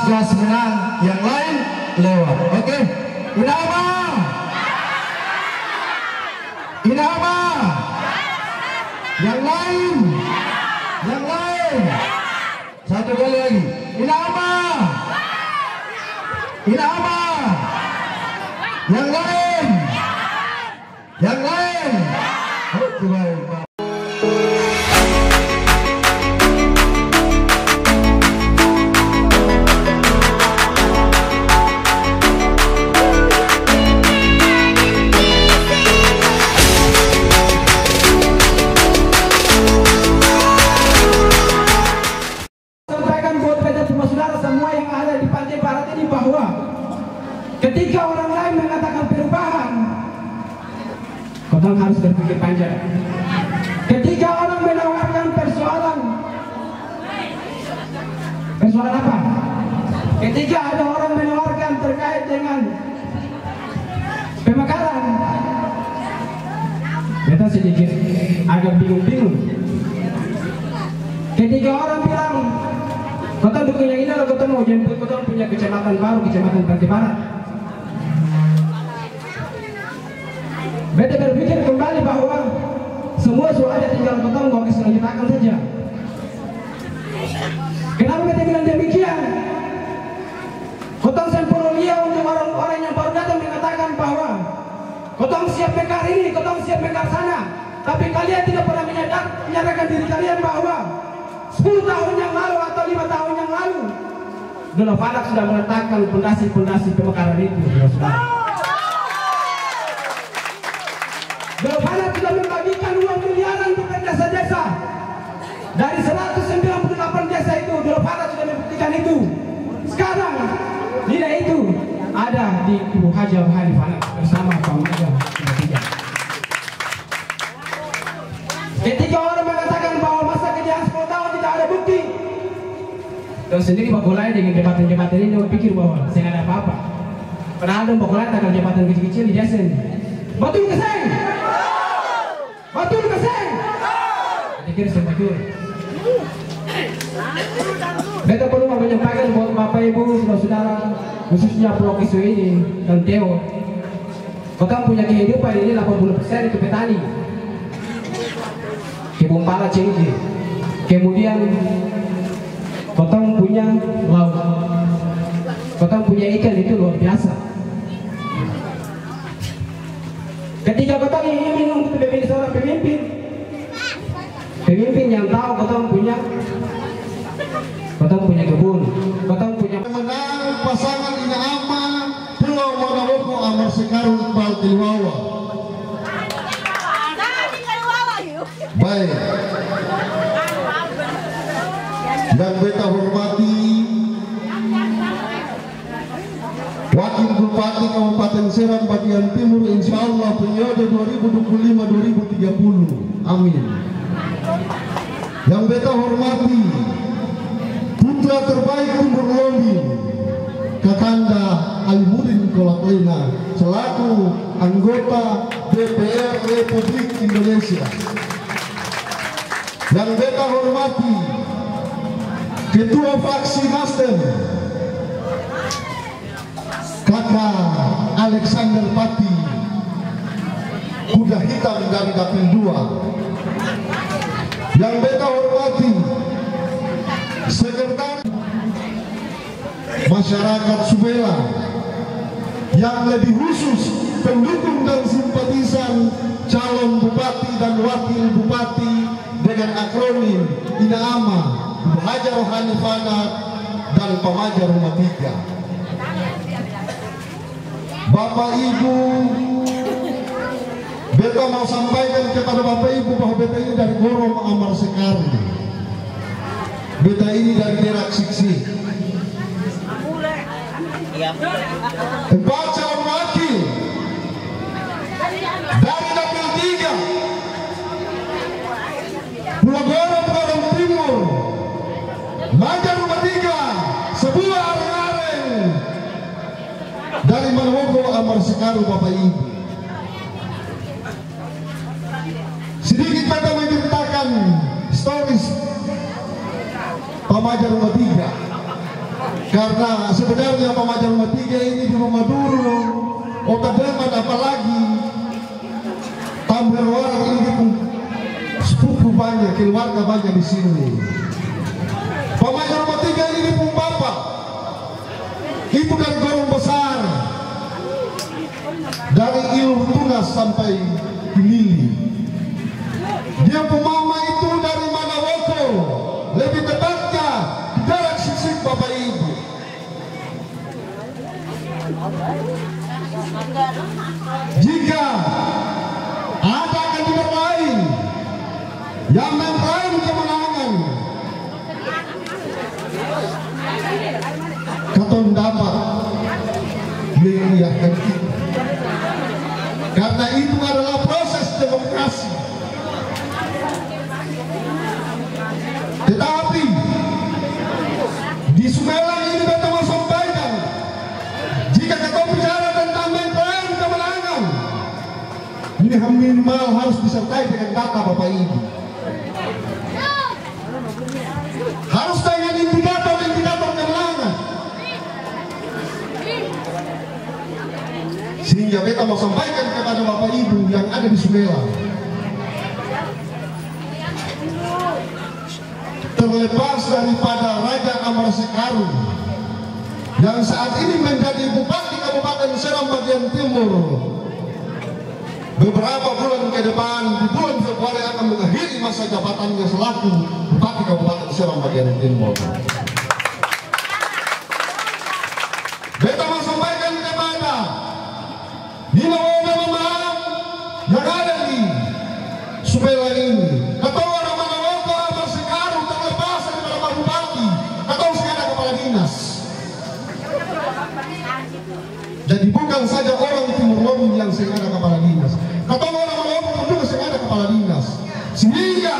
Gas menang, yang lain lewat. Oke, Inama, Inama, yang lain, satu kali lagi, Inama, Inama, yang lain, oke baik. Ketika orang lain mengatakan perubahan, kotong harus berpikir panjang. Ketika orang menawarkan persoalan apa? Ketika ada orang menawarkan terkait dengan pemekaran, kita sedikit agak bingung-bingung. Ketika orang bilang kotong dukung yang ini, kalau kotong mau jemput kotong punya kecamatan baru, kecamatan Pantai Barat, beta berpikir kembali bahwa semua sudah ada, tinggal kotong mau keselanjutkan saja. Kenapa beta bilang demikian? Kotong sempurna untuk orang-orang yang baru datang mengatakan bahwa kotong siap mekar ini, kotong siap mekar sana, tapi kalian tidak pernah menyatakan diri kalian bahwa 10 tahun yang lalu atau 5 tahun yang lalu Dona Fadak sudah meletakkan pondasi-pondasi pemekaran itu. Dona Fadak sudah membagikan uang miliaran untuk desa-desa. Dari 198 desa itu Dona Fadak sudah membuktikan itu. Sekarang nilai itu ada di Ibu Haji Rohani Fadak bersama Pak Muda. Ketika orang mengatakan bahwa masa kejayaan 10 tahun tidak ada bukti, dan sendiri Pak Golai dengan jembatan-jembatan ini berpikir bahwa saya ada apa-apa. Padahal Pak Golai takkan jembatan kecil-kecil di desa ini. Betul ke saya? Betul ke saya? Saya kira saya betul. Beta perlu menyampaikan buat Bapak Ibu, saudara-saudara, khususnya Pulau Kisu ini dan Teo. Kota punya kehidupan ini 80% itu petani. Kebun pala cengkeh. Kemudian kotong punya laut, kotong punya ikan, itu luar biasa. Ketika kotong ingin untuk memilih seorang pemimpin yang tahu kotong punya kebun, kotong punya Menang pasangan Inama Pulau Monowoko Amar Sekarung Iqbal Tiliwawa. Baik, yang beta hormati Wakil Bupati Kabupaten Serang bagian Timur, insya Allah periode 2025-2030, amin. Yang beta hormati putra terbaik Timur Lombi Kakanda Alimuddin Kolaklena selaku anggota DPR Republik Indonesia. Yang beta hormati Ketua Fraksi Nasdem Kakak Alexander Pati, kuda hitam dari Dapil 2. Yang beta hormati Sekretaris Masyarakat Subela, yang lebih khusus pendukung dan simpatisan calon bupati dan wakil bupati dengan akronim INAAMA, Ibu Haji Rohani Fadak dan Pamaja Rumah 3. Bapak Ibu, beta mau sampaikan kepada Bapak Ibu bahwa beta ini dari Gorom Amar Sekari. Beta ini dari Derak Siksi. 4 calon wakil dari Dapil 3 Pulau Gorom, Gorom Timur, Maja Rumah 3, sebuah areng-areng, dan dari Manawoko Amar Sekaru Bapak Ibu. Sedikit kita menceritakan stories Pamaja Rumah Tiga, karena sebenarnya Pamaja Rumah Tiga ini di Rumah Duru, Otademan apalagi Tamberwara ini pun sepupu banyak, keluarga banyak di sini. Pamaja Rumah Tiga ini pun bapak itu dari Gorong Besar, dari Iluh Tunas sampai Pilili. Dia pemama itu dari Manawoko, lebih tepatnya jarak sisik Bapak Ibu. Jika ada kandidat lain yang meraih kemenangan, katon dapat mengiyakan itu, karena itu adalah proses demokrasi. Tetapi di Sumelang ini kita mau sampaikan, jika kita bicara tentang mengklaim kemenangan, ini minimal harus disertai dengan data Bapak Ibu. Harus dengan indikator kemenangan. Sehingga kita mau sampaikan kepada Bapak Ibu yang ada di Sumelang, terlepas daripada Raja Amar Sekaru yang saat ini menjadi Bupati Kabupaten Serang bagian Timur, beberapa bulan ke depan di bulan Februari akan mengakhiri masa jabatannya selaku Bupati Kabupaten Serang bagian Timur. Beta mau sampaikan kepada Nina Mama yang ada di Sumelang ini, ketua orang Manawoko Amar Sekaru, terlepas daripada Pak Bupati atau segala kepala dinas. Jadi bukan saja orang Timur Lobong yang segala kepala dinas, ketua orang Manawoko pun juga segala kepala dinas. Sehingga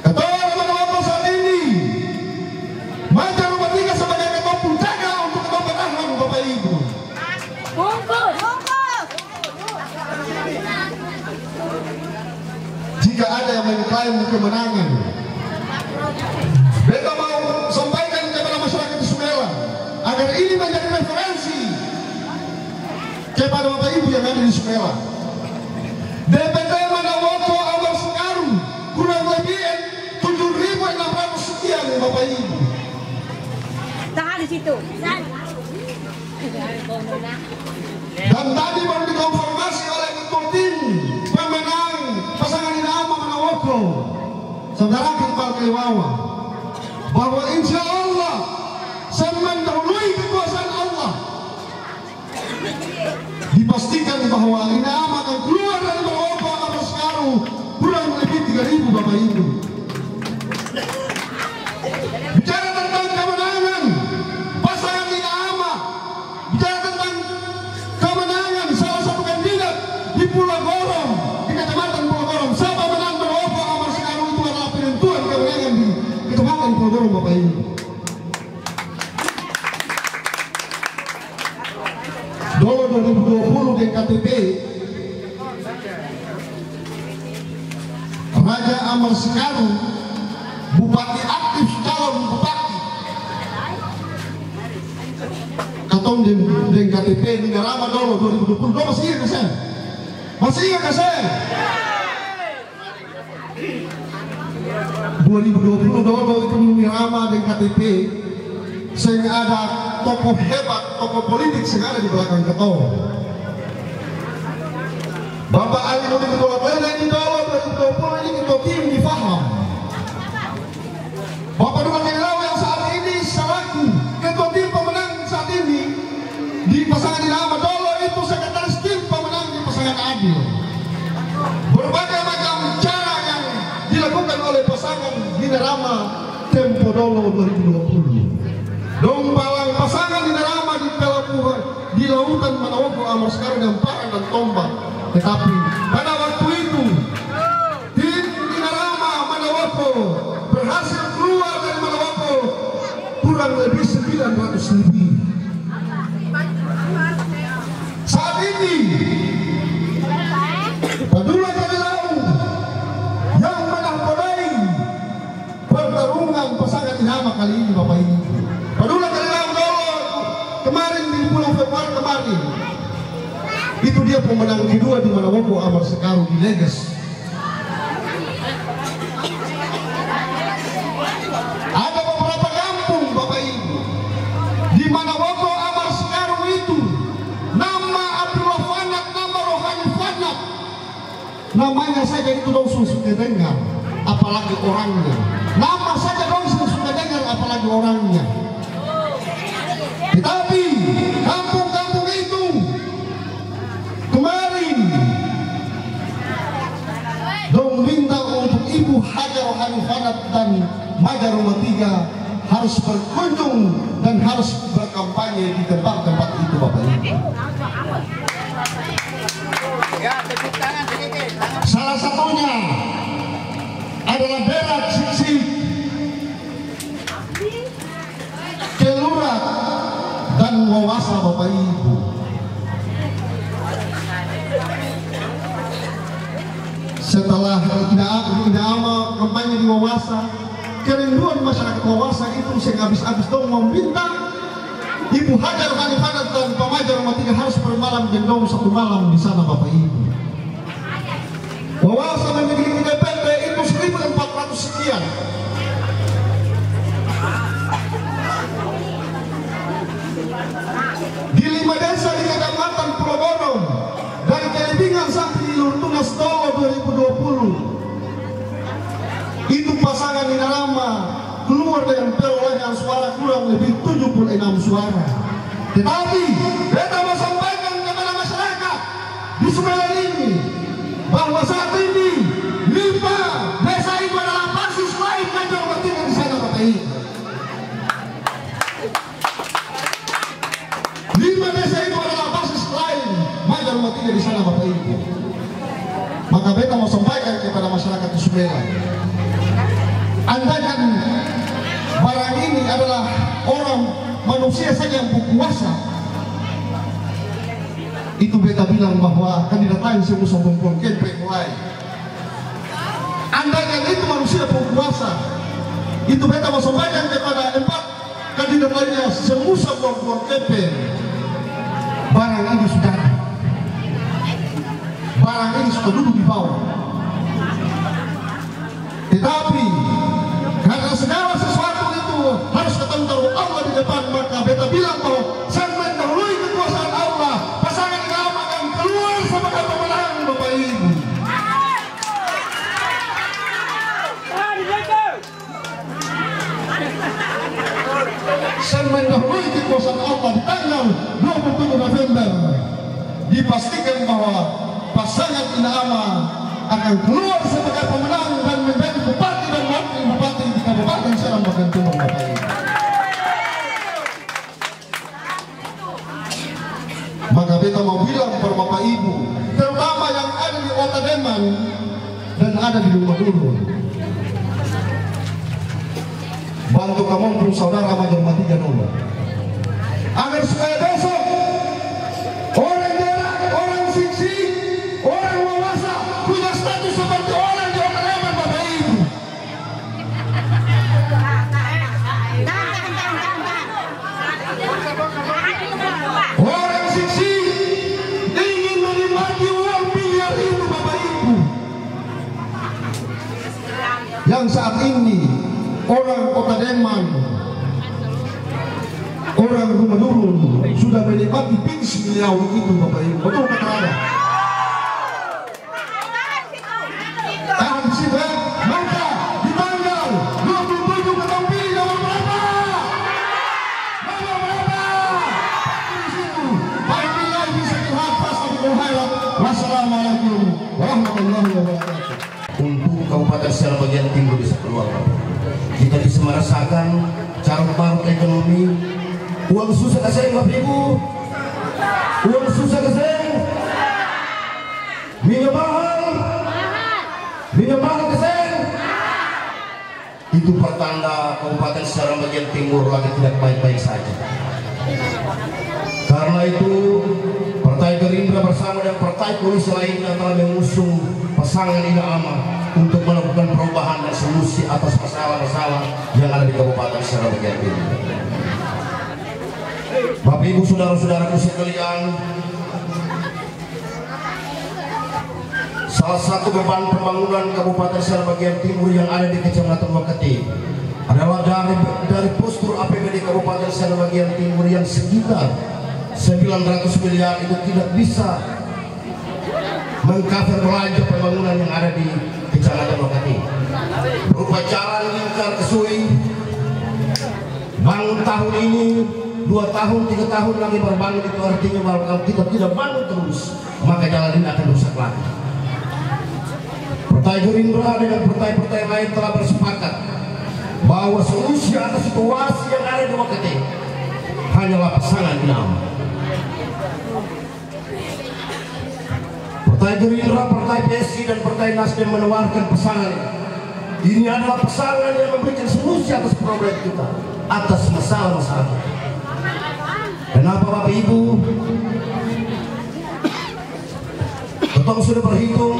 ketua orang Manawoko saat ini Manja Rumah Tiga sebagai ketua penjaga untuk ketua penahan Bapak Ibu. Jika ada yang mengklaim kemenangan, beta mau sampaikan kepada masyarakat di Sumelang agar ini menjadi referensi kepada Bapak Ibu yang ada di Sumelang. DPT Manawoko Amar Sekaru kurang lebih 7.600 sekian Bapak Ibu. Tahan di situ. Dan tadi baru dikonfirmasi oleh ketua tim pemenang pasangan Inama Manawoko, Saudara Iqbal Keliwawa, bahwa insya Allah mendahului kekuasaan Allah, dipastikan bahwa Inama akan keluar dari Manawoko Amar Sekaru kurang lebih 3.000 Bapak Ibu. Bicara tentang kemenangan pasangan Inama, bicara tentang kemenangan salah satu kandidat di Pulau Gorong, di Kecamatan Pulau Gorong, siapa menang Manawoko Amar Sekaru, itu adalah penentuan kemenangan di Kecamatan Pulau Gorong Bapak Ibu. Dolo 2020 di KTP Raja Amar Sekaru Bupati aktif, calon Bupati Katong di KTP di Ngarama Dolo 2020. Dolo masih ingat saya? Masih ingat gak saya? 2020 Dolo itu di Ngarama di KTP, sehingga ada tokoh hebat, tokoh politik yang ada di belakang ketua. Bapak Ali Nudi Ketua Plena ini Dolo 2020 ini ketua tim difaham. Bapak Duka Kelilau yang saat ini selaku ketua tim pemenang saat ini di pasangan Inama Dolo itu sekretaris tim pemenang di pasangan Adil. Berbagai macam cara yang dilakukan oleh pasangan Dinarama Tempo Dolo 2020. Dong balang pasangan Dinarama di pelabuhan di lautan Manawoko Amar Sekaru dan Parang dan Tombak. Tetapi pada waktu itu tim Dinarama Manawoko berhasil keluar dari Manawoko kurang lebih 900 lebih. kemarin di bulan Februari kemarin itu dia pemenang kedua di mana Woko Amar Sekaru di Legas. Ada beberapa kampung Bapak Ibu di mana Woko Amar Sekaru itu nama Abdullah Fanat, nama Rohani Fanat, namanya saja itu dong sudah dengar, apalagi orangnya. Nama saja dong sudah dengar, apalagi orangnya. Tetapi kampung-kampung itu kemarin dong minta untuk Ibu Hajar Rohani Fanat dan Maja Rumah 3 harus berkunjung dan harus berkampanye di tempat-tempat itu Bapak Ibu. Salah satunya adalah Berak Siksi, Kelurahan dan Wawasa Bapak Ibu. Setelah Inama kampanye di Wawasa, kerinduan masyarakat Wawasa itu habis-habis dong meminta Ibu Hajar Rohani Fanat dan Pak Maja Rumah 3 harus bermalam gendong satu malam di sana Bapak Ibu. Wawasa memiliki DPT itu 1.400 sekian. Di 5 desa di Kecamatan Pulau Borong, dari Kelibingan sampai di Lurtunas Dowo 2020, itu pasangan Inarama keluar dengan perolehan suara kurang lebih 76 suara. Tetapi kita mau sampaikan kepada masyarakat di Sumelan ini bahwa saat ini 5 desa itu adalah basis lain Maja Rumah 3 di sana Bapak Ibu. 5 desa itu adalah basis lain Maja Rumah 3 di sana Bapak Ibu. Maka beta mau sampaikan kepada masyarakat di Sumelan, andaikan barang ini adalah orang manusia saja yang berkuasa, itu beta bilang bahwa kandidat lain semua perempuan kepek lain. Andaikan itu manusia berkuasa, itu beta mau sampaikan kepada 4 kandidat lainnya semua perempuan kepek. Barang ini sudah ada, barang ini sudah duduk di bawah. Tetapi karena segala sesuatu itu harus ketemu taruh Allah di depan, maka beta bilang bahwa saya mendahului kekuasaan Allah, pasangan Inama akan keluar sebagai pemenang Bapak Ibu. Saya mendahului kekuasaan Allah di tanggal 27 November. Dipastikan bahwa pasangan Inama akan keluar sebagai pemenang dan menjadi bupati dan wakil bupati di Kabupaten Serang Bagian Timur Bapak Ibu. Maka beta mau bilang kepada Bapak Ibu, terutama yang ada di Kota Deman dan ada di Lumah Dulu, bantu kamu pun saudara Maja Rumah 3 dulu, agar supaya besok orang Berak, orang Siksi, orang Wawasa punya status seperti orang di Kota Deman Bapak Ibu. Orang Siksi ingin menikmati uang miliar itu Bapak Ibu, yang saat ini orang Kota Deman, orang Rumah Durun sudah menikmati pins miliar itu Bapak Ibu. Betul kata ada? Tahan di situ ya. Maka di tanggal 27 ketemu pilih nomor berapa? Nomor berapa? Di situ. Baiklah bisa dilihat pas di Kuhairat. Wassalamualaikum warahmatullahi wabarakatuh. Untuk Kabupaten Serang Bagian Timur bisa keluar, kita bisa merasakan cara baru ekonomi. Uang susah kasih Bapak Ibu, uang susah kasih, minyak mahal kasih. Itu pertanda Kabupaten Serang Bagian Timur lagi tidak baik-baik saja. Karena itu Partai Gerindra bersama dengan partai koalisi lainnya telah mengusung pasangan Inama untuk melakukan perubahan dan solusi atas masalah-masalah yang ada di Kabupaten Serang Bagian Timur. Bapak Ibu saudara-saudaraku sekalian, salah satu beban pembangunan Kabupaten Serang bagian timur yang ada di Kecamatan Wakati adalah dari postur APBD Kabupaten Serang bagian timur yang sekitar 900 miliar itu tidak bisa mengcover belanja pembangunan yang ada di Kecamatan Wakati, berupa jalan lingkar Kesui. Bangun tahun ini 2 tahun 3 tahun lagi baru bangun, itu artinya bahwa kalau kita tidak bangun terus maka jalan ini akan rusak lagi. Partai Gerindra dengan partai-partai lain telah bersepakat bahwa solusi atas situasi yang ada di Wakati hanyalah pasangan nama. Partai Gerindra, Partai PSI dan Partai Nasdem menawarkan pasangan ini adalah pasangan yang memberikan solusi atas problem kita, atas masalah-masalah kita. Kenapa Bapak Ibu? Kita sudah berhitung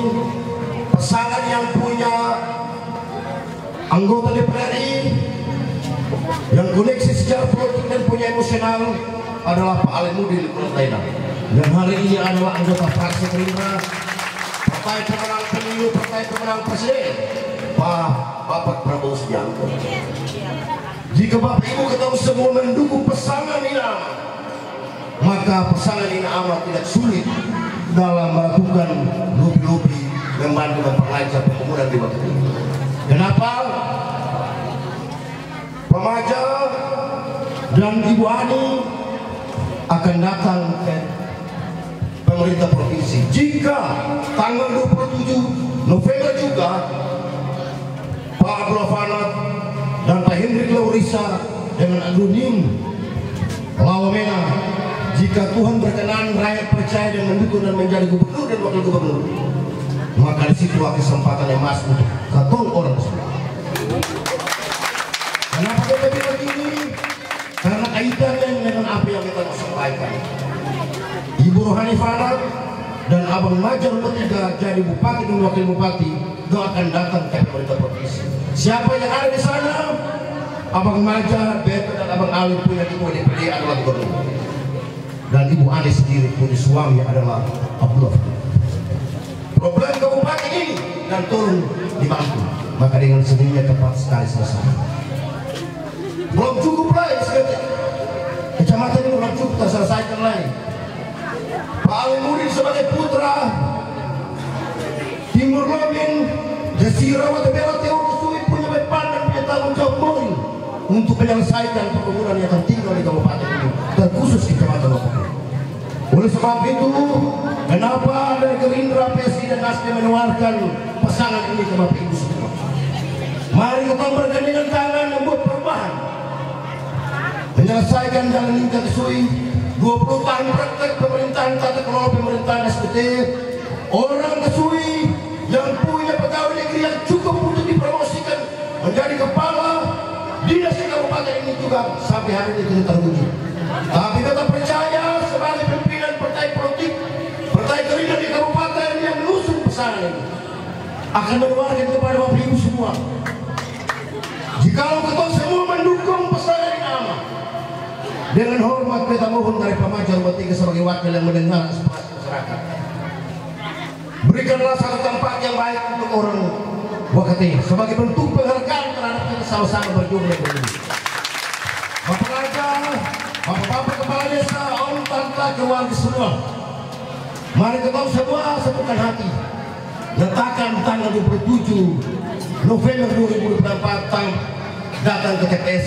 pasangan yang punya anggota DPRI yang koneksi secara politik dan punya emosional adalah Pak Alimudin Kultaina, dan hari ini adalah anggota fraksi Gerindra, partai pemenang pemilu, partai pemenang presiden, Bapak Prabowo Subianto. Jika Bapak Ibu ketemu semua mendukung pasangan ini, maka pasangan ini amat tidak sulit dalam melakukan lobi-lobi membantu memperlancar pembangunan di waktu ini. Kenapa? Pemaja dan Ibu Ani akan datang ke pemerintah provinsi. Jika tanggal 27 November juga Pak Abdullah Fanat dan Pak Hendrik Laurisa dengan Adunim Lawamena, jika Tuhan berkenan rakyat percaya dan mendukung dan menjadi gubernur dan wakil gubernur, maka di situ kesempatan yang emas untuk katong orang semua. Kenapa kita bilang begini? Karena kaitannya dengan apa yang kita mau sampaikan. Ibu Rohani Fanat dan Abang Majar bertiga jadi bupati dan wakil bupati itu akan datang ke pemerintah provinsi. Siapa yang ada di sana? Abang Majar, Beto dan Abang Ali punya ketua DPD adalah gubernur, dan Ibu Ani sendiri punya suami adalah Abdullah. Problem kabupaten ini dan turun dibantu, maka dengan sendirinya tepat sekali selesai. Belum cukup lagi kecamatan ini, belum cukup terselesaikan lagi. Pak Alimudin sebagai putra Timur Lobin, Desira Watebela Teor Kesui punya beban dan punya tanggung jawab moral untuk menyelesaikan pembangunan yang tertinggal di kabupaten ini, terkhusus di Kecamatan Wakati. Oleh sebab itu, kenapa dari Gerindra, PSI dan Nasdem menawarkan pasangan ini ke Bapak Ibu semua? Mari kita bergandengan tangan membuat perubahan, menyelesaikan jalan lingkar Kesui. 20 tahun praktek pemerintahan tata kelola pemerintahan SPT, orang Kesui yang punya pegawai negeri yang cukup untuk dipromosikan menjadi kepala dinas di kabupaten ini juga sampai hari ini tidak terwujud. Tapi kita percaya sebagai pimpinan partai politik, partai Gerindra di kabupaten yang mengusung pesanan ini akan menawarkan kepada Bapak Ibu semua, jikalau kita semua mendukung pesanan ini nama, dengan hormat kita mohon dari Pemajar Wakati sebagai wakil yang mendengar aspirasi masyarakat, berikanlah satu tempat yang baik untuk orang Wakati sebagai bentuk penghargaan terhadap kita sama-sama berjuang ini. Bapak Raja, Bapak-bapak kepala desa, om, tante, keluarga semua, mari kita semua satukan hati, letakkan tanggal 27 November 2024 datang ke TPS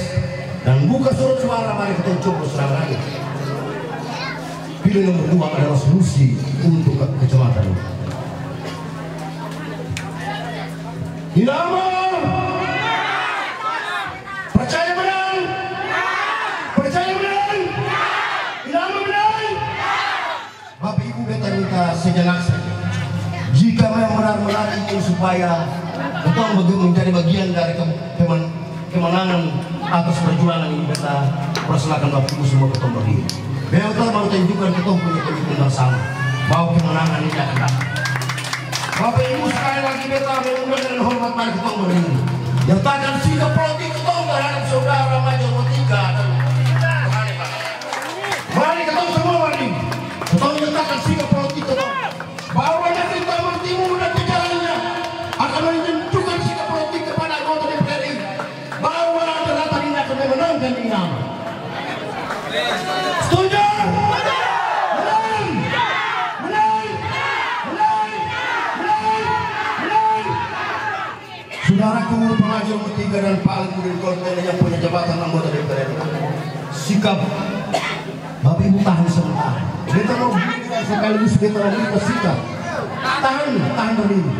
dan buka surat suara. Mari kita coba serang rakyat. Pilih nomor 2 adalah solusi untuk kecamatan ini. Dinamo percaya menang, percaya menang, Dinamo menang. Bapak Ibu kita minta sejenak saja, jika memang benar-benar ingin supaya kita menjadi bagian dari kemenangan atas perjuangan ini, kita persilakan Bapak Ibu semua kita berdiri. Beliau mau tunjukkan kita punya komitmen bersama bahwa kemenangan ini akan datang. Bapak Ibu sekali lagi beta mengundang dengan hormat mari kita berdiri. Nyatakan sikap politik kita terhadap saudara Majar Wakati dan Rohani Fanat. dan Pak Aludin Kolten yang punya jabatan anggota DPR. Sikap Bapak Ibu tahan sebentar. Kita mau sekaligus kita mau bersikap. Tahan berdiri.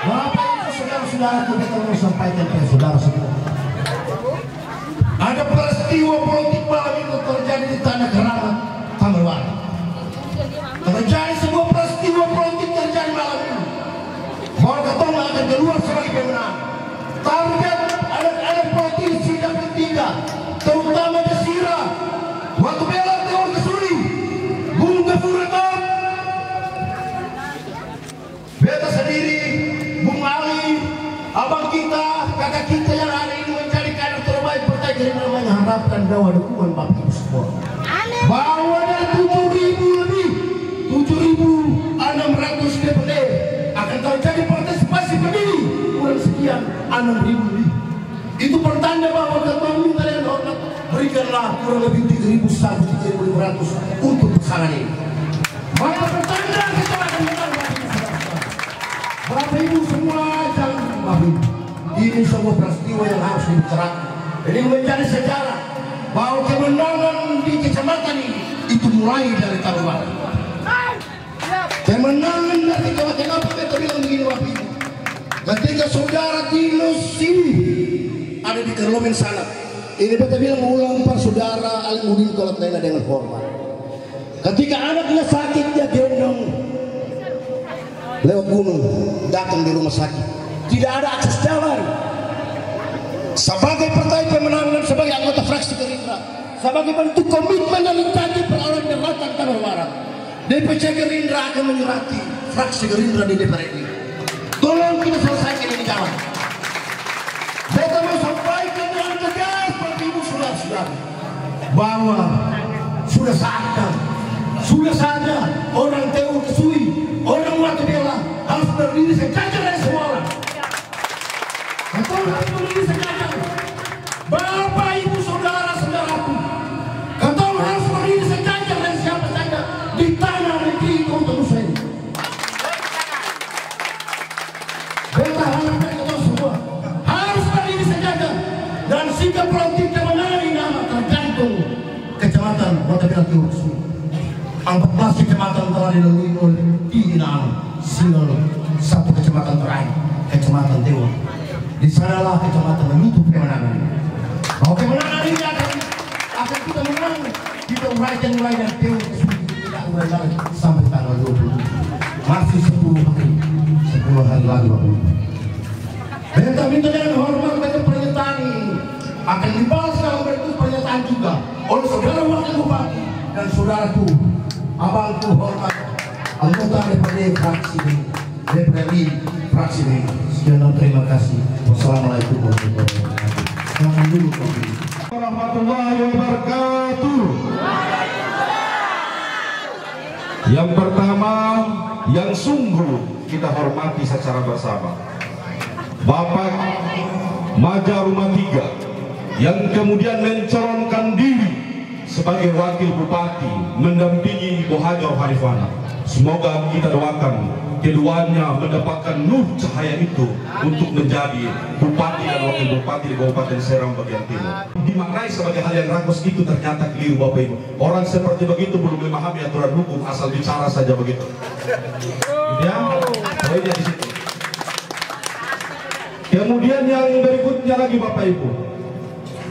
Bapak Ibu saudara-saudara, kita mau sampaikan ke saudara semua. Ada peristiwa politik malam itu terjadi di Tanah Keramat, Tanggerwara. Terjadi sebuah peristiwa politik terjadi malam ini. Bahwa Ketong akan keluar sebagai pemenang. Target anak-anak politisi dan ketiga, terutama Desira, Watu Bela, Teor Kesuri, Bung Gafuratom, Beta sendiri, Bung Ali, abang kita, kakak kita yang ada ini menjadi kader terbaik Partai Gerindra, mengharapkan bahwa dukungan Bapak Ibu semua. Bahwa ada 7.000 lebih, 7.600 DPD akan terjadi partisipasi pemilih kurang sekian 6.000 lebih. Itu pertanda bahwa Ketua minta dan hormat berikanlah kurang lebih 3.000 sampai 3.500 untuk pesanan ini. Maka pertanda kita akan menang. Bapak Ibu semua jangan Bapak Ibu. Ini sebuah peristiwa yang harus dibicarakan. Ini menjadi sejarah bahwa kemenangan di kecamatan ini itu mulai dari Tanggerwara. Kemenangan dari kecamatan apa kita bilang begini Bapak Ibu. Ketika saudara Dinus ini ada di Kerlomen sana, ini kita bilang ulang Pak Saudara Aludin Kolten dengan hormat. Ketika anaknya sakit dia gendong lewat gunung datang di rumah sakit, tidak ada akses jalan. Sebagai partai pemenang dan sebagai anggota fraksi Gerindra, sebagai bentuk komitmen dan janji perlawanan jabatan Tanggerwara, DPC Gerindra akan menyurati fraksi Gerindra di DPR ini. Tolong kita selesaikan ini jalan. Kita mau sampaikan dengan tegas Bapak Ibu saudara-saudara bahwa sudah saatnya orang Teor Kesuri, orang Watu Bela harus berdiri sejajar dari semua orang. Atau harus berdiri sejajar. Bapak Ibu saudara-saudaraku, atau harus berdiri sejajar dari siapa saja di tanah negeri Kota Nusa ini. Kita harapkan kita semua harus berdiri sejajar dan sikap politik kemenangan ini amat tergantung kecamatan Watu Bela Teor Kesuri. 14 kecamatan telah dilalui oleh Dinam, single satu kecamatan terakhir, kecamatan Teor. Di sanalah kecamatan menutup kemenangan. Bahwa kemenangan ini akan kita menang, kita uraikan mulai dari Teor Kesuri, tidak urai lagi sampai tanggal 20. Masih 10 hari lagi Bapak Ibu. Beta minta dengan hormat dengan pernyataan ini akan dibalas dalam bentuk pernyataan juga oleh saudara wakil bupati dan saudaraku, abangku hormat anggota DPD fraksi DPRD fraksi ini. Sekian dan terima kasih. Wassalamualaikum warahmatullahi wabarakatuh. Yang pertama, yang sungguh kita hormati secara bersama, Bapak Maja Rumah 3 yang kemudian mencalonkan diri sebagai wakil bupati mendampingi Ibu Hajar Hanifana. Semoga kita doakan keduanya mendapatkan nur cahaya itu untuk menjadi bupati dan wakil bupati di Kabupaten Serang bagian timur. Dimaknai sebagai hal yang ragus itu ternyata keliru Bapak Ibu. Orang seperti begitu belum memahami aturan hukum, asal bicara saja begitu. Ya, poinnya di situ. Kemudian yang berikutnya lagi Bapak Ibu,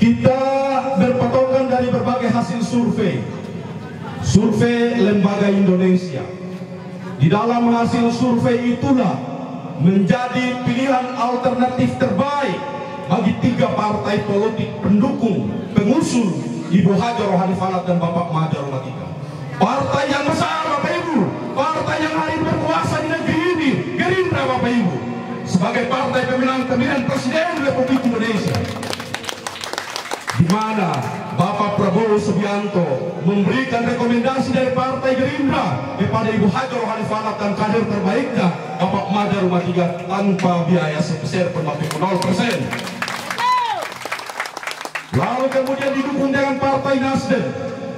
kita berpatokan dari berbagai hasil survei lembaga Indonesia. Di dalam hasil survei itulah menjadi pilihan alternatif terbaik bagi 3 partai politik pendukung pengusul Ibu Hajar Hanifana dan Bapak Maja Rumah 3. Partai yang besar Bapak Ibu, partai yang hari berkuasa di negeri ini, Gerindra Bapak Ibu, sebagai partai pemenang pemilihan Presiden Republik Indonesia, di mana Bapak Prabowo Subianto memberikan rekomendasi dari Partai Gerindra kepada Ibu Hajar Hanifana dan kader terbaiknya Bapak Maja Rumah 3 tanpa biaya sebesar 0%. Lalu kemudian didukung dengan Partai Nasdem,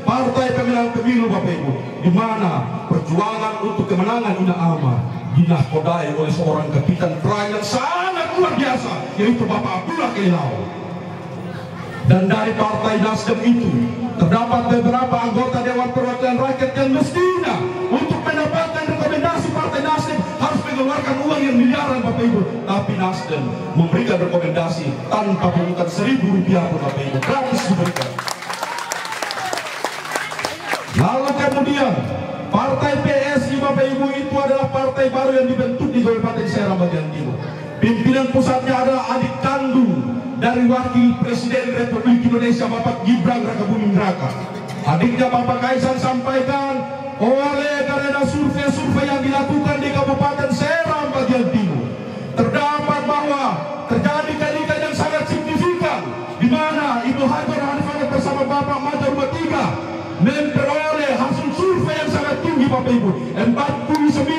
partai pemenang pemilu Bapak Ibu, di mana perjuangan untuk kemenangan ini amat dinahkodai oleh seorang kapitan perang yang sangat luar biasa, yaitu Bapak Abdullah Kelilau. Dan dari Partai Nasdem itu terdapat beberapa anggota Dewan Perwakilan Rakyat yang mestinya untuk mendapatkan rekomendasi Partai Nasdem harus mengeluarkan uang yang miliaran Bapak Ibu. Tapi Nasdem memberikan rekomendasi tanpa pungutan Rp1.000 pun Bapak Ibu, gratis diberikan. Lalu kemudian Partai PSI Bapak Ibu itu adalah partai baru yang dibentuk di Kabupaten Serang bagian timur. Pimpinan pusatnya adalah adik kandung dari Wakil Presiden Republik Indonesia Bapak Gibran Rakabuming Raka. Adiknya Bapak Kaisang sampaikan, oleh karena survei-survei yang dilakukan di Kabupaten Serang bagian timur, terdapat bahwa terjadi kenaikan yang sangat signifikan, di mana Ibu Hajar Hanifanat bersama Bapak Maja Rumah 3 memperoleh hasil survei yang sangat tinggi Bapak Ibu, 49,9%,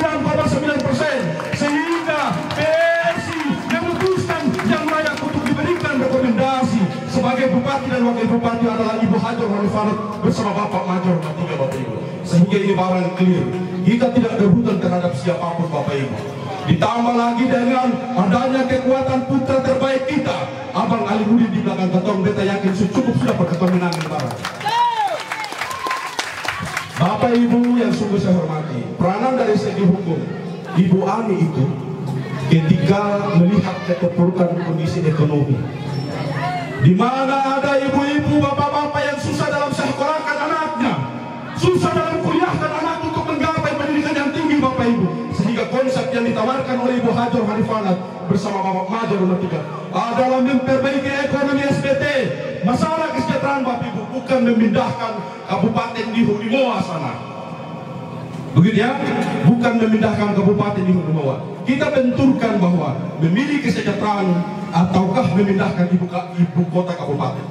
sehingga PSI memutuskan yang layak untuk diberikan rekomendasi sebagai Bupati dan Wakil Bupati adalah Ibu Hajar Hanifanat bersama Bapak Maja Rumah 3 Bapak Ibu. Sehingga ini barang clear, kita tidak berhutang terhadap siapapun Bapak Ibu. Ditambah lagi dengan adanya kekuatan putra terbaik kita, Abang Ali Mudin di belakang ketong, beta yakin cukup sudah berketong menangin barang. Bapak Ibu yang sungguh saya hormati, peranan dari segi hukum Ibu Ani itu ketika melihat keterpurukan kondisi ekonomi, di mana ada ibu-ibu, bapak-bapak yang susah dalam sekolahkan anaknya, susah dalam kuliahkan anak untuk menggapai pendidikan yang tinggi Bapak Ibu, sehingga konsep yang ditawarkan oleh Ibu Hajar Hanifanat bersama Bapak Maja Rumah 3 adalah memperbaiki ekonomi SBT, masalah kesejahteraan Bapak Ibu, bukan memindahkan Kabupaten di Limoa sana. Begitu ya, bukan memindahkan Kabupaten di Limoa. Kita benturkan bahwa memilih kesejahteraan ataukah memindahkan ibu kota kabupaten.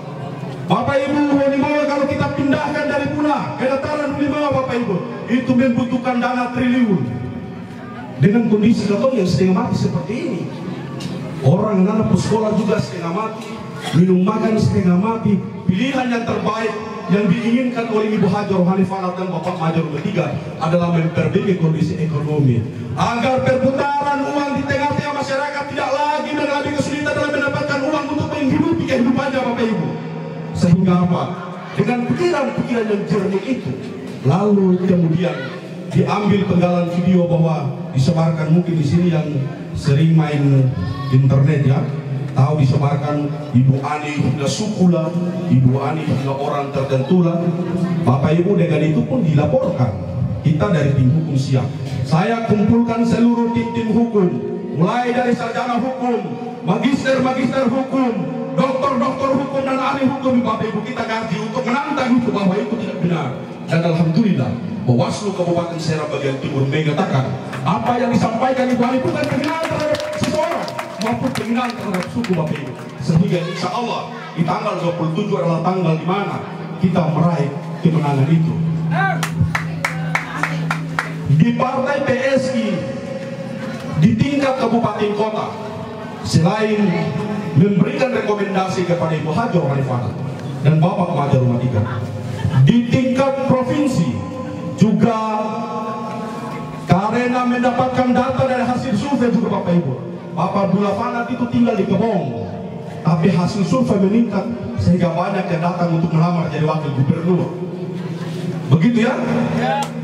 Bapak Ibu, Limoa kalau kita pindahkan dari Puna ke dataran Limoa Bapak Ibu, itu membutuhkan dana triliun. Dengan kondisi ketong yang setengah mati seperti ini, orang anak sekolah juga setengah mati, minum makan setengah mati. Pilihan yang terbaik yang diinginkan oleh Ibu Hajar Hanifanat dan Bapak Maja Rumah 3 adalah memperbaiki kondisi ekonomi agar perputaran uang di tengah-tengah masyarakat tidak lagi mengalami kesulitan dalam mendapatkan uang untuk menghidupi kehidupannya Bapak Ibu. Sehingga apa? Dengan pikiran-pikiran yang jernih itu, lalu kemudian diambil penggalan video bahwa disebarkan mungkin di sini yang sering main internet ya, tahu disebarkan Ibu Ani hingga suku lah, Ibu Ani hingga orang tertentu lah. Bapak Ibu, dengan itu pun dilaporkan. Kita dari tim hukum siap. Saya kumpulkan seluruh tim hukum, mulai dari sarjana hukum, magister hukum, doktor hukum dan ahli hukum. Bapak Ibu, kita kaji untuk menantang itu bahwa itu tidak benar. Dan alhamdulillah Bawaslu Kabupaten Serang bagian timur mengatakan apa yang disampaikan Ibu Ani bukan penghinaan terhadap seseorang maupun penghinaan terhadap suku Bapak Ibu. Sehingga insya Allah di tanggal 27 adalah tanggal di mana kita meraih kemenangan itu. Di Partai PSI di tingkat kabupaten kota, selain memberikan rekomendasi kepada Ibu Hajar Hanifanat dan Bapak Maja Rumah 3, di tingkat provinsi juga karena mendapatkan data dari hasil survei juga Bapak Ibu, Bapak Abdullah Fanat itu tinggal di Kebong, tapi hasil survei meningkat sehingga banyak yang datang untuk melamar jadi wakil gubernur. Begitu ya?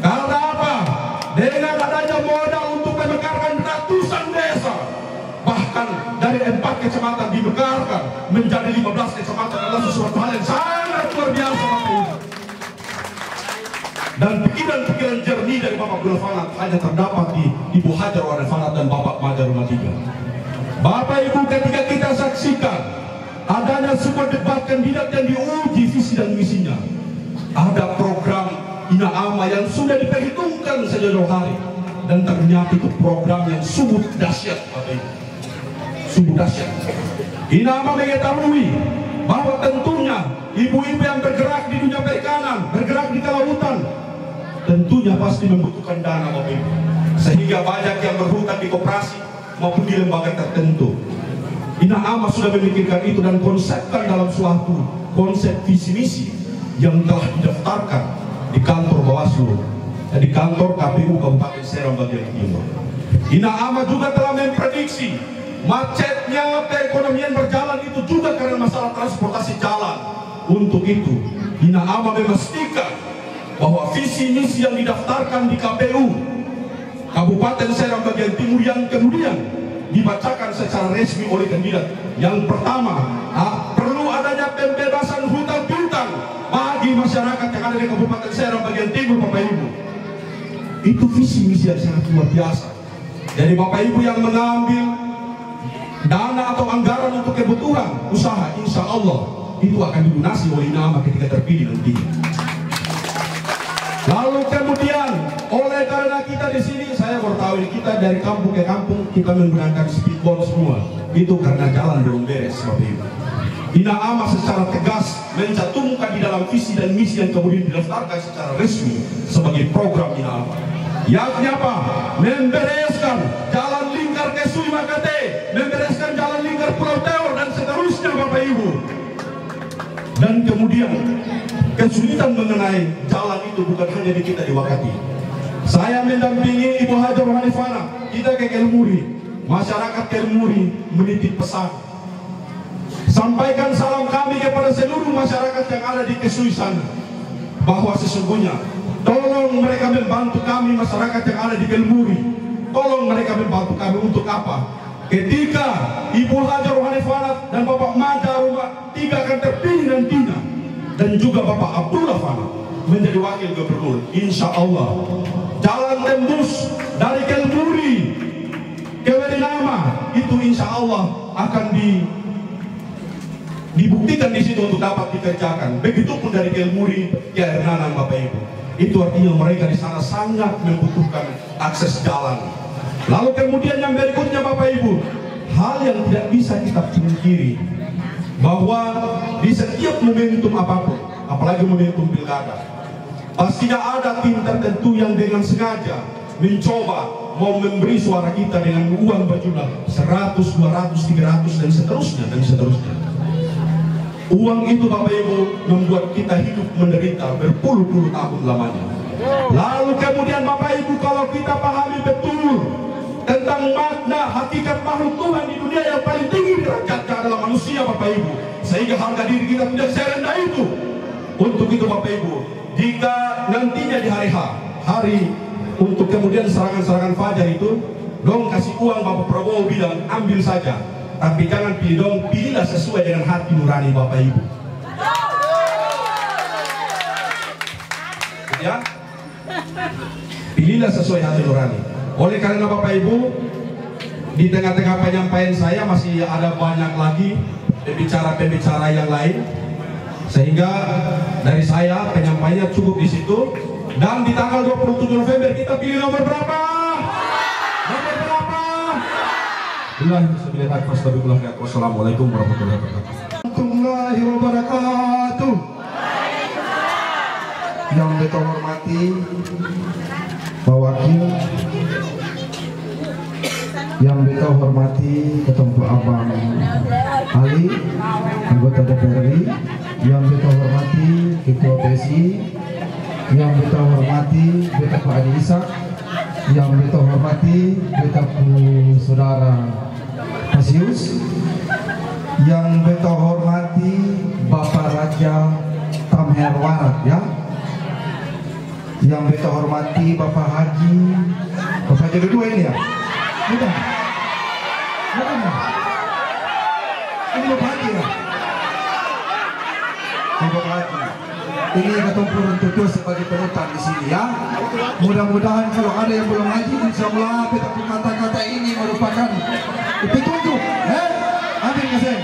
Karena apa? Dengan adanya modal untuk memekarkan ratusan desa, bahkan dari 4 kecamatan dimekarkan menjadi 15 kecamatan adalah sesuatu hal yang sangat luar biasa Bapak Ibu. Dan pikiran-pikiran jernih dari Bapak Abdullah Fanat hanya terdapat di Ibu Hajar Hanifanat dan Bapak Maja Rumah 3. Bapak Ibu, ketika kita saksikan adanya sebuah debat kandidat yang diuji visi dan misinya, ada program Inaama yang sudah diperhitungkan sejauh hari, dan ternyata itu program yang sungguh dahsyat Bapak Ibu, sungguh dahsyat. Inaama mengetahui bahwa tentunya ibu-ibu yang bergerak di dunia perikanan, bergerak di kelautan, tentunya pasti membutuhkan dana Bapak Ibu, sehingga banyak yang berhutang di koperasi maupun di lembaga tertentu. Inaama sudah memikirkan itu dan konsepkan dalam suatu konsep visi misi yang telah didaftarkan di kantor Bawaslu, di kantor KPU Kabupaten Serang bagian timur. Inaama juga telah memprediksi macetnya perekonomian berjalan itu juga karena masalah transportasi jalan. Untuk itu, Ina Ama memastikan bahwa visi misi yang didaftarkan di KPU Kabupaten Serang bagian timur yang kemudian dibacakan secara resmi oleh kandidat. Yang pertama, perlu adanya pembebasan hutang piutang bagi masyarakat yang ada di Kabupaten Serang bagian timur, Bapak Ibu. Itu visi misi yang sangat luar biasa. Jadi Bapak Ibu yang mengambil dana atau anggaran untuk kebutuhan usaha, insya Allah itu akan dilunasi oleh nama ketika terpilih nanti. Lalu kemudian oleh karena kita di sini, saya baru tahu ini kita dari kampung ke kampung kita menggunakan speedboat semua. Itu karena jalan belum beres, Bapak Ibu. Ina Ama secara tegas mencantumkan di dalam visi dan misi yang kemudian didaftarkan secara resmi sebagai program Ina Ama. Yakni apa? Membereskan jalan lingkar Kesui Makate, membereskan jalan lingkar Pulau Teor dan seterusnya, Bapak Ibu. Dan kemudian kesulitan mengenai jalan itu bukan hanya di kita di Wakati. Saya mendampingi Ibu Hajar Hanifana, kita ke Kelmuri, masyarakat Kelmuri menitip pesan. Sampaikan salam kami kepada seluruh masyarakat yang ada di Kesui sana, bahwa sesungguhnya tolong mereka membantu kami masyarakat yang ada di Kelmuri. Tolong mereka membantu kami untuk apa? Ketika Ibu Hajar Hanifana dan Bapak Maja Rumah 3 akan terpilih nantinya, dan juga Bapak Abdullah Fana menjadi wakil gubernur, insya Allah jalan tembus dari Kelmuri ke Werinama itu insya Allah akan dibuktikan di situ untuk dapat dikerjakan. Begitupun dari Kelmuri ke Air Nanang, Bapak Ibu. Itu artinya mereka di sana sangat membutuhkan akses jalan. Lalu kemudian yang berikutnya, Bapak Ibu, hal yang tidak bisa kita pungkiri bahwa di setiap momentum apapun, apalagi momentum pilkada, pastinya ada tim tertentu yang dengan sengaja mencoba mau memberi suara kita dengan uang berjumlah 100, 200, 300 dan seterusnya dan seterusnya. Uang itu, Bapak Ibu, membuat kita hidup menderita berpuluh-puluh tahun lamanya. Lalu kemudian Bapak Ibu, kalau kita pahami betul tentang makna hakikat makhluk Tuhan di dunia yang paling tinggi derajatnya adalah manusia, Bapak Ibu, sehingga harga diri kita tidak serendah itu. Untuk itu Bapak Ibu, jika nantinya di hari untuk kemudian serangan-serangan fajar itu, dong kasih uang, Bapak Prabowo bilang ambil saja, tapi jangan pilih dong, pilihlah sesuai dengan hati nurani Bapak Ibu. Ya, pilihlah sesuai hati nurani. Oleh karena Bapak Ibu, di tengah-tengah penyampaian saya masih ada banyak lagi pembicara-pembicara yang lain, sehingga dari saya penyampaiannya cukup di situ. Dan di tanggal 27 November kita pilih nomor berapa? Nomor berapa? Wassalamualaikum warahmatullahi wabarakatuh. Yang kita hormati Pak Wakil, yang kita hormati Ketua Abang Ali, anggota DPRI, yang kita hormati Ketua PSI, yang kita hormati Beta Pak Adi Ishak, yang kita hormati Beta Saudara Pasius, yang kita hormati Bapak Raja Tamherwarat, ya, yang kita hormati Bapak Haji, Bapak Haji kedua ini ya, bukan, ini Bapak Haji ya, Bapak Haji. Ini ketumpul untuk sebagai penutan di sini ya. Mudah-mudahan kalau ada yang belum haji, insya Allah tapi kata-kata ini merupakan petunjuk. Amin kasih.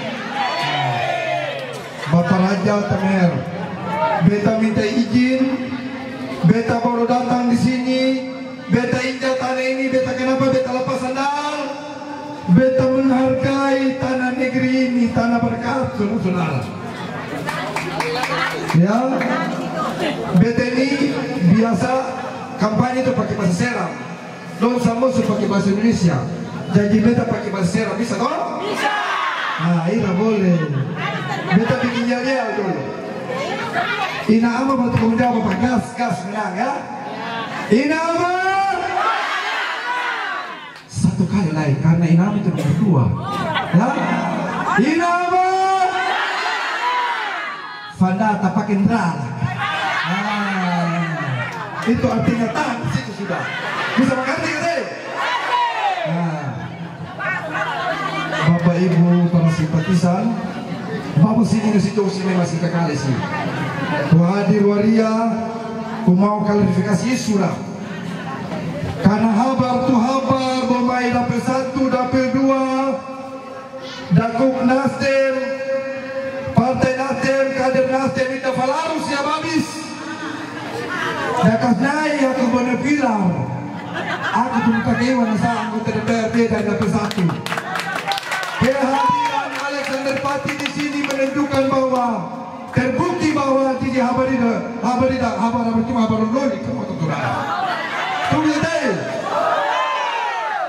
Bapak Raja Tamer, beta minta izin, beta baru datang di sini, beta injak tanah ini, beta kenapa beta lepas sandal, beta menghargai tanah negeri ini, tanah berkah, saudara. Ya, beta ini biasa kampanye itu pakai bahasa Serang, non Samoso pakai bahasa Indonesia. Jadi beta pakai bahasa Serang, bisa toh? Bisa. Nah, ini boleh. Beta bikin yel-yel dulu. Ina Ama berarti kamu jawab apa? Gas menang ya. Ina Ama. Satu kali lagi. naik karena Inama itu nomor 2. Ya, Inama Fanda tapak Indra. Itu artinya tahan di situ sudah. Bisa mengerti kan? Bapak Ibu para simpatisan, Bapak sini si Josi masih kekali sih. Ku hadir waria, ku mau klarifikasi sudah. Karena habar tu habar, bomai dapil 1, dapil 2, dakuk Nasdem, Partai Nasdem, kader Nasdem itu falarus ya babis. Dakas naik aku benar pilar. Aku tuh kagewan sa anggota DPRD dari dapil 1. Kehadiran Alexander Pati di sini menunjukkan bahwa terbukti bahwa di habar loli ke Mototurara. Tunggu deh.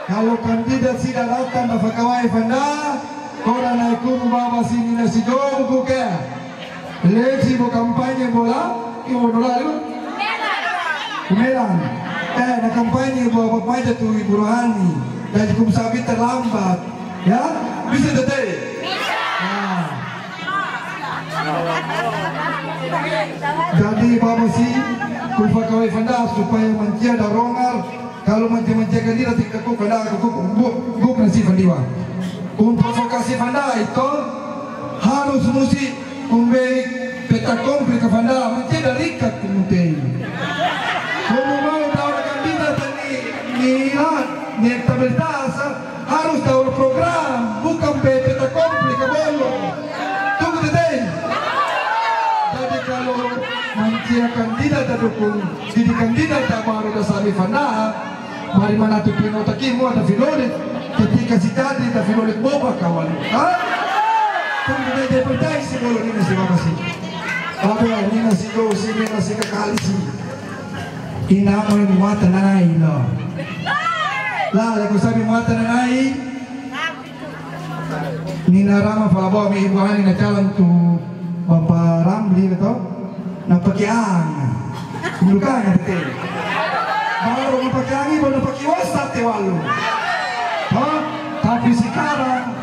Kalau kandidat sudah datang dapat kawai Fanda, orang naik kubu bawa sini nasi jauh buke. Leksi bu kampanye bola, ibu bola itu. Kumeran. Na kampanye bawa bapak aja tuh Ibu Rohani. Dan cukup sabi terlambat. Ya, bisa teteh. Jadi bapak sih, kumpul kawai Fanda supaya mancia ada rongar. Kalau mancia kandidat tidak kau Fanda, kau nasi Fandiwa. Provokasi Fanda itu harus musik kumbei peta komplit ke Fanda, mancia dari kat kemudian. Kalau mau tahu kandidat ni stabilitas harus tahu program, bukan peta komplit ke bolo. Tunggu deh. Jadi kalau mancia kandidat dukung, jadi kandidat tak baru dasari Fanda, mari mana tu pinotakimu ada filolit, ketika si jadi ada filolit boba kawan. Tunggu deh percaya si bolo ni nasi apa sih? Apa ni nasi dosi ni nasi kekali sih. Inama yung muatan na nai lo. Lah, ako sabi muatan na nai. Ninarama palabaw may ibuhanin na calon to Bapak Ramli na to. Napakiang. Kumulukan na dito. Baru napakiang iba napakiwas sa tiwalo. Tapi sekarang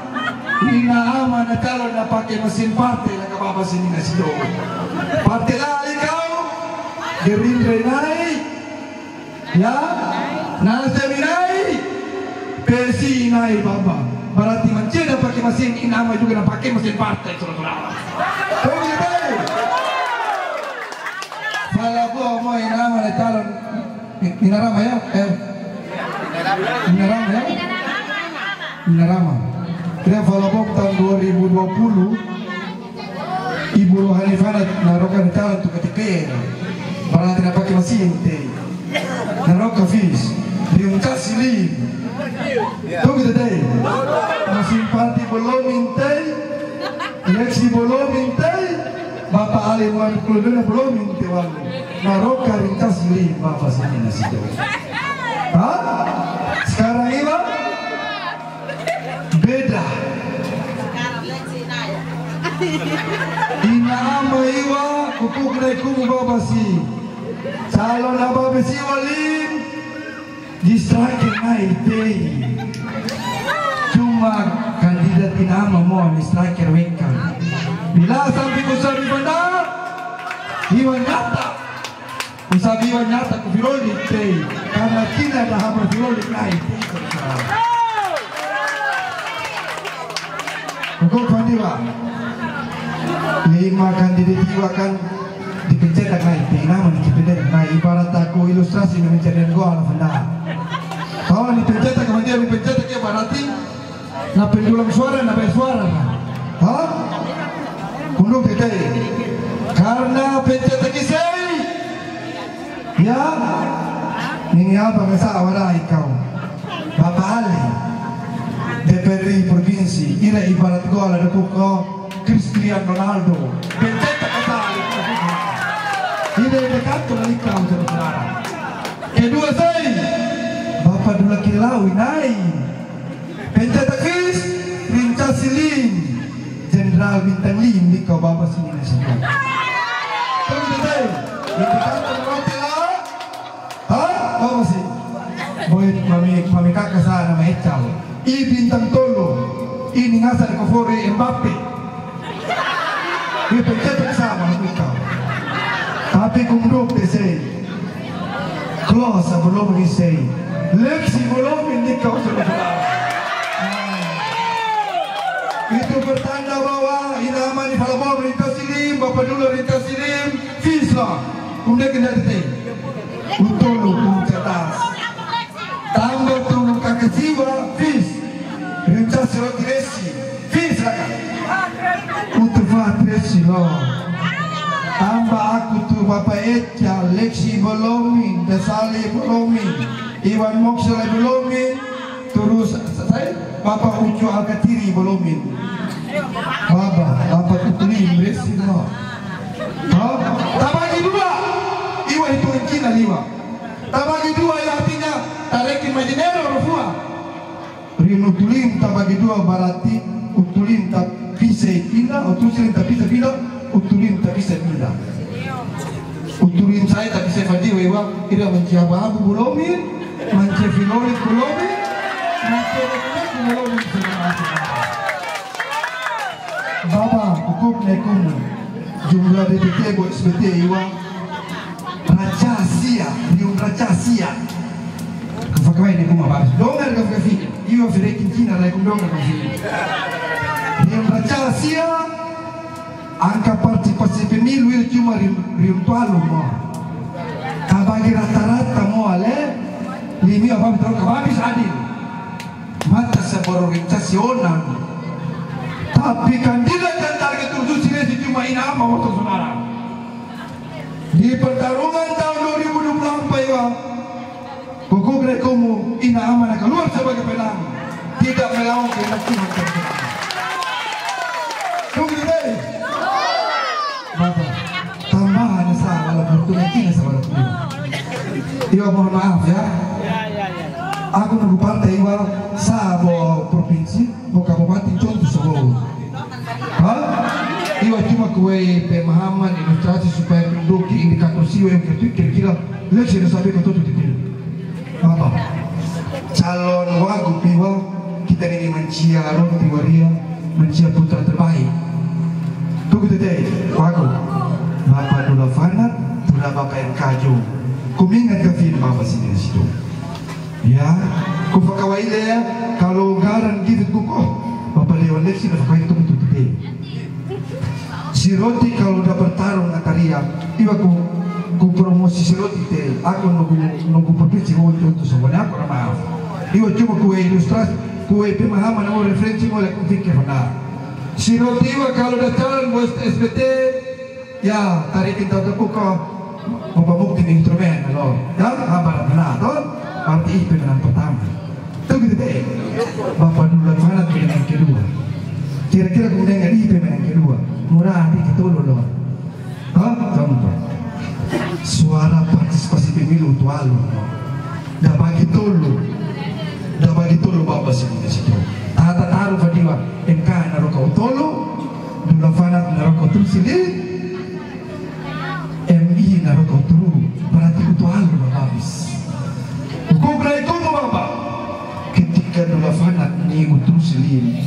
inaama na calon na pakai mesin partai na kababasin na si Dogo. Partai lah ikaw. Gerindra naik. Ya, Nasdem naik, PSI naik Bapak. Berarti mancia pakai mesin Inama juga pakai mesin partai saudara. Tahu gitu? Kalau gua mau Inama ada calon Inarama ya, Inarama ya, Inarama. Kita kalau tahun 2020 Ibu Rohani Fana narokan calon untuk KTP. Berarti tidak pakai mesin teh. Naroka fis, diungkas silim. Tunggu deh. Mesin parti belum minta, eleksi belum minta, Bapak Ali Muhammad Kuluduna belum minta walu. Naroka ringkas silim Bapak sini nasi tu. Sekarang ini beda. Inama iwa kupuk naik kubu Bapak sih. Calon apa besi walim di striker naik deh. Cuma kandidat Inama mau di striker wekang. Bila sampai kusabi benar, iwan nyata. Kusabi iwan nyata ku Firolik deh. Karena kita ada hampir Firolik naik. Kau Fandiwa 5 kandidat iwa kan dipencetak naik, Inama dipencetak naik. Ibarat aku ilustrasi mencetak gol Fanda. Kalau dipencetak kemudian dipencetak ya berarti na pendulang suara na suara. Kunduk tete. Karena pencetak isai. Ya. Ini apa masa awara ikau. Bapak Ali. DPRD provinsi. Ira ibarat gol ada kau Cristiano Ronaldo. Pencetak kata ini dekat dengan ikau saudara. Kedua saya, Bapak Dula Kilawi naik. Pencetak fis, ringkas silim, Jenderal Bintang Lim di kau Bapak sini nasi. Kedua saya, dekat dengan Bapak sih. Boleh mami kakak sana mahecau. I bintang tolo. Ini ngasar ke Fore Mbappe. Dia pencetak sama ikaw. Tapi kumdok desay. Close belum disay. Lexi belum ini kau sudah. Itu bertanda bahwa irama ni falabo rintas silim, bapa dulu rintas silim, fisla. Kemudian kena detik. Utolo cerdas. Tambah tulu kakak jiwa, fis. Rintas roti resi, fis lagi. Utufat resi loh. Tambah aku tu bapa Echa, Lexi Bolomi, Desali Bolomi, Iwan Moksela Bolomi, terus saya bapa Ucu Alkatiri Bolomi. Bapa Tutuli Resi loh. Tabagi dua, Iwa itu Cina lima. Tabagi dua yang artinya tarik imaginero rufua. Rino tulim tabagi dua barati, utulim tak bisa pindah, utulim tak bisa pindah, utulim tak bisa pindah. Utulim saya tak bisa fadiwa iwa, ira menciaba abu bulomin, mance filolit bulomin, mance rekonek bulomin semasa. Baba, hukum nekum, jumlah DPT buat SBT iwa, Raja Sia, Riung Raja Sia. Kafakawai nekum abis, dongar kafakafi, iwa firekin Cina nekum dongar kafakafi. Riung Raja Sia, angka partisipasi pemilu itu cuma riung tualu mo. Kabagi rata-rata mo ale, limi apa betul kababis adil. Mata seberorientasi orang. Tapi kandidat dan target untuk sini cuma inama waktu saudara. Di pertarungan tahun 2024 ya, Koko Grekomu inama nak keluar sebagai pemenang, tidak melawan kehendak Tuhan. Tunggu deh. Bapak, tambahan saya kalau pertunjukan Cina sama dengan Iwa mohon maaf ya. Aku nunggu partai Iwa sabo provinsi, mau kabupaten contoh sebelum. Iwa cuma kue pemahaman ilustrasi supaya menduki indikator siwa yang kira-kira leksi dan sampai ketutup titik. Bapak, calon wagub Iwa kita ini mencia roti waria, mencia putra terbaik. Tunggu deh, wagub. Bapak Dula Fanat, Dula Bapak yang kaju. Kumingat kafir Bapak sini di situ. Ya, kufakawai ya. Kalau garan gitu kukoh, Bapak Leon Lexi dah pakai itu betul betul. Si Roti kalau udah bertarung Natalia, iwa ku promosi si Roti teh. Aku nunggu provinsi untuk semuanya aku maaf. Iwa cuma kue ilustrasi, kue pemahaman, mau referensi, mau lekuk fikir benar. Si Roti iwa kalau udah jalan buat SBT, ya tarikin tahu terbuka, mau bukti instrumen, loh. Ya, kabar benar, toh? Arti itu pemenang pertama. Tunggu deh, Bapak Dula Fanat pemenang kedua. Kira-kira kemudian ini pemenang kedua. Murah hati ketulu loh. Contoh, suara partisipasi pemilu tualu. Dah bagi tulu Bapak sini di situ. Tata taruh fadiwa, MK naruh kau tolu, Dula Fanat naruh kau terus ini, MI naruh kau turu. Berarti tualu Bapak habis. Kukra itu Bapak. Ketika Dula Fanat ni utur silin,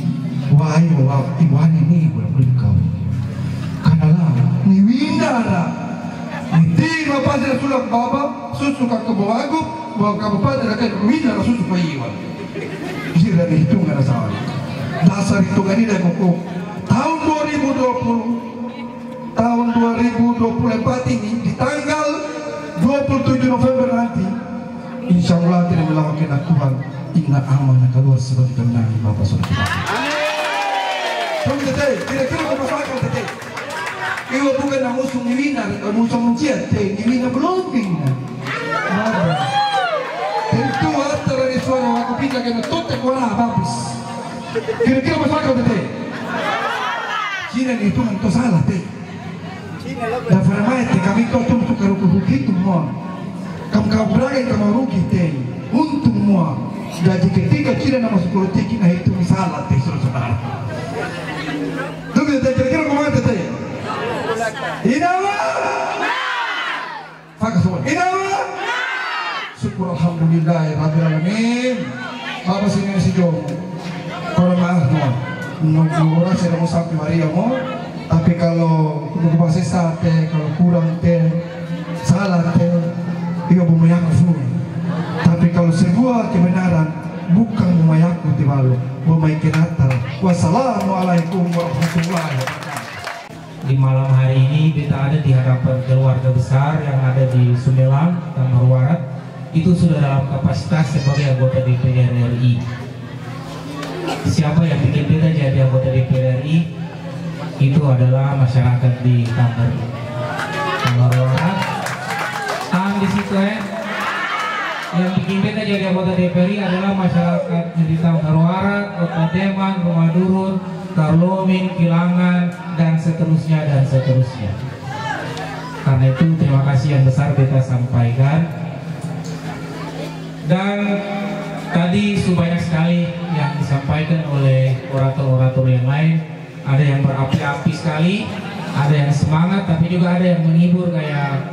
wahai iwan ini boleh kau. Kanalah ni windara, ni tiga pasir sulak Bapak, susu kak kebawagu, bawa kabupaten akan windara susu payiwan. Sila dihitung ada salah. Dasar hitungan ini dah kuku. Tahun 2020, tahun 2024 ini di tanggal 27 November nanti. Insya Allah tidak melawan kehendak Tuhan. Inna amanah keluar sebagai pemenang Bapak Saudara. Tunggu teteh, kira-kira berapa teteh? Iwa bukan nak musuh Niwina, musuh menciat, Niwina belum pindah. Tentu antara di suara aku pindah kena totek warna habis. Kira-kira berapa teteh? Cina itu untuk salah teh. Dan firman teh kami kau tunggu karuku begitu mohon. Kamu berani kamu rugi teh, untung semua. Jadi ketika Cina nama sekolah teki nah itu salah teh saudara. Tunggu teh kira-kira kemana teh? Inawa. Fakas semua. Inawa. Syukur alhamdulillah rabbil alamin. Bapak sini si Jom. Kalau maaf mau orang saya mau sampai Maria mau, tapi kalau untuk bahasa sate kalau kurang teh salah teh iya bumayaku semua. Tapi kalau sebuah kebenaran bukan bumayaku tibalu bumai kenata. Wassalamualaikum warahmatullahi wabarakatuh. Di malam hari ini kita ada di hadapan keluarga besar yang ada di Sumelang, Tamar Warat. Itu sudah dalam kapasitas sebagai anggota DPR RI. Siapa yang bikin kita jadi anggota DPR RI? Itu adalah masyarakat di Tamar Warat. Tahan di situ ya. Yang bikin kita jadi anggota DPR RI adalah masyarakat di Tamar Warat, Kota Deman, Rumah Durun, Karlomin, Kilangan, dan seterusnya dan seterusnya. Karena itu terima kasih yang besar kita sampaikan. Dan tadi banyak sekali yang disampaikan oleh orator-orator yang lain. Ada yang berapi-api sekali, ada yang semangat, tapi juga ada yang menghibur kayak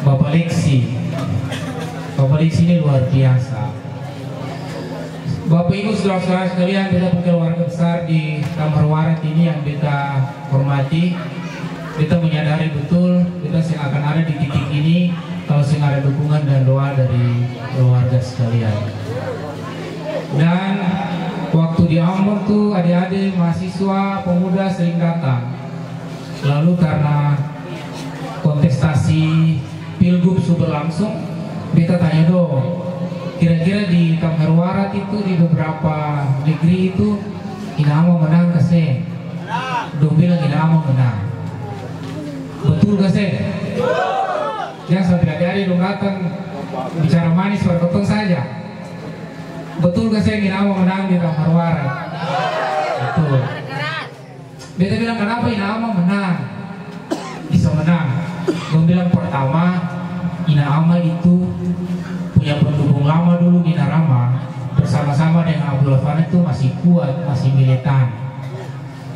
Bapak Leksi. Bapak Leksi ini luar biasa. Bapak Ibu saudara-saudara sekalian, kita keluarga besar di Tamar Warat ini yang kita hormati. Kita menyadari betul kita akan ada di titik ini kalau ada dukungan dan doa dari keluarga sekalian. Dan waktu di Ambon tuh adik-adik mahasiswa pemuda sering datang. Lalu karena kontestasi Pilgub sudah berlangsung, kita tanya dong, kira-kira di Tamar Warat itu di beberapa negeri itu Inama menang ke se? Dong bilang Inama menang. Betul gak sih? Jangan sampai adik-adik dong datang bicara manis berkotong saja. Betul gak sih Inama menang di Tamar Warat? Betul. Beta bilang kenapa Inama menang? Bisa menang. Dong bilang pertama, Inama itu punya pendukung lama dulu di Narama, bersama-sama dengan Abdul Afan itu masih kuat, masih militan.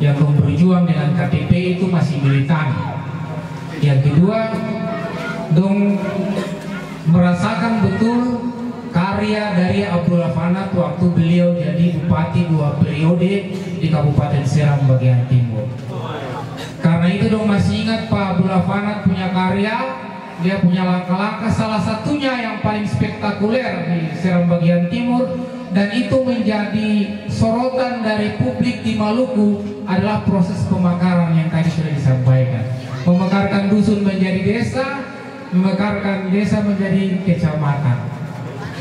Yang berjuang dengan KTP itu masih militan. Yang kedua, dong merasakan betul karya dari Abdul Afanat waktu beliau jadi bupati 2 periode di Kabupaten Seram bagian timur. Karena itu dong masih ingat Pak Abdul Afanat punya karya, dia punya langkah-langkah, salah satunya yang paling spektakuler di Seram bagian timur, dan itu menjadi sorotan dari publik di Maluku adalah proses pemekaran yang tadi sudah disampaikan. Memekarkan dusun menjadi desa, memekarkan desa menjadi kecamatan.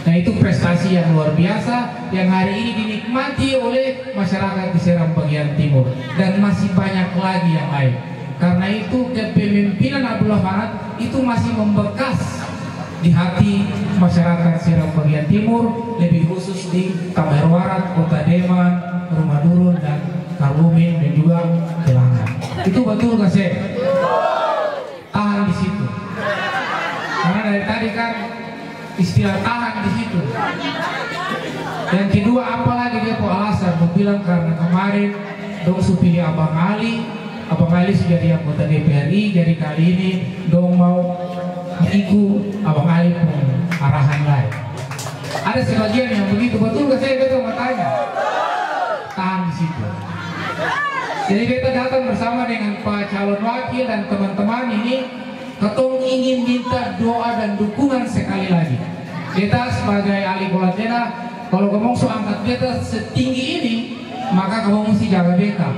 Nah itu prestasi yang luar biasa yang hari ini dinikmati oleh masyarakat di Seram bagian timur, dan masih banyak lagi yang lain. Karena itu kepemimpinan Abdul Afanat itu masih membekas di hati masyarakat Seram bagian timur, lebih khusus di Tamar Warat, Kota Deman, Rumah Durun, dan Karlomin, dan juga Kilangan. Itu betul gak sih? Tahan di situ. Karena dari tadi kan istilah tahan di situ. Yang kedua, apalagi dia po alasan bilang karena kemarin dong supili Abang Ali sudah jadi anggota DPR RI, jadi kali ini dong mau ikut Abang Ali pun arahan lain. Ada sebagian yang begitu, betul gak saya betul matanya? Tahan di situ. Jadi kita datang bersama dengan Pak calon wakil dan teman-teman ini, ketong ingin minta doa dan dukungan sekali lagi. Kita sebagai ahli kolatena, kalau kamu so angkat beta setinggi ini, maka kamu mesti jaga beta.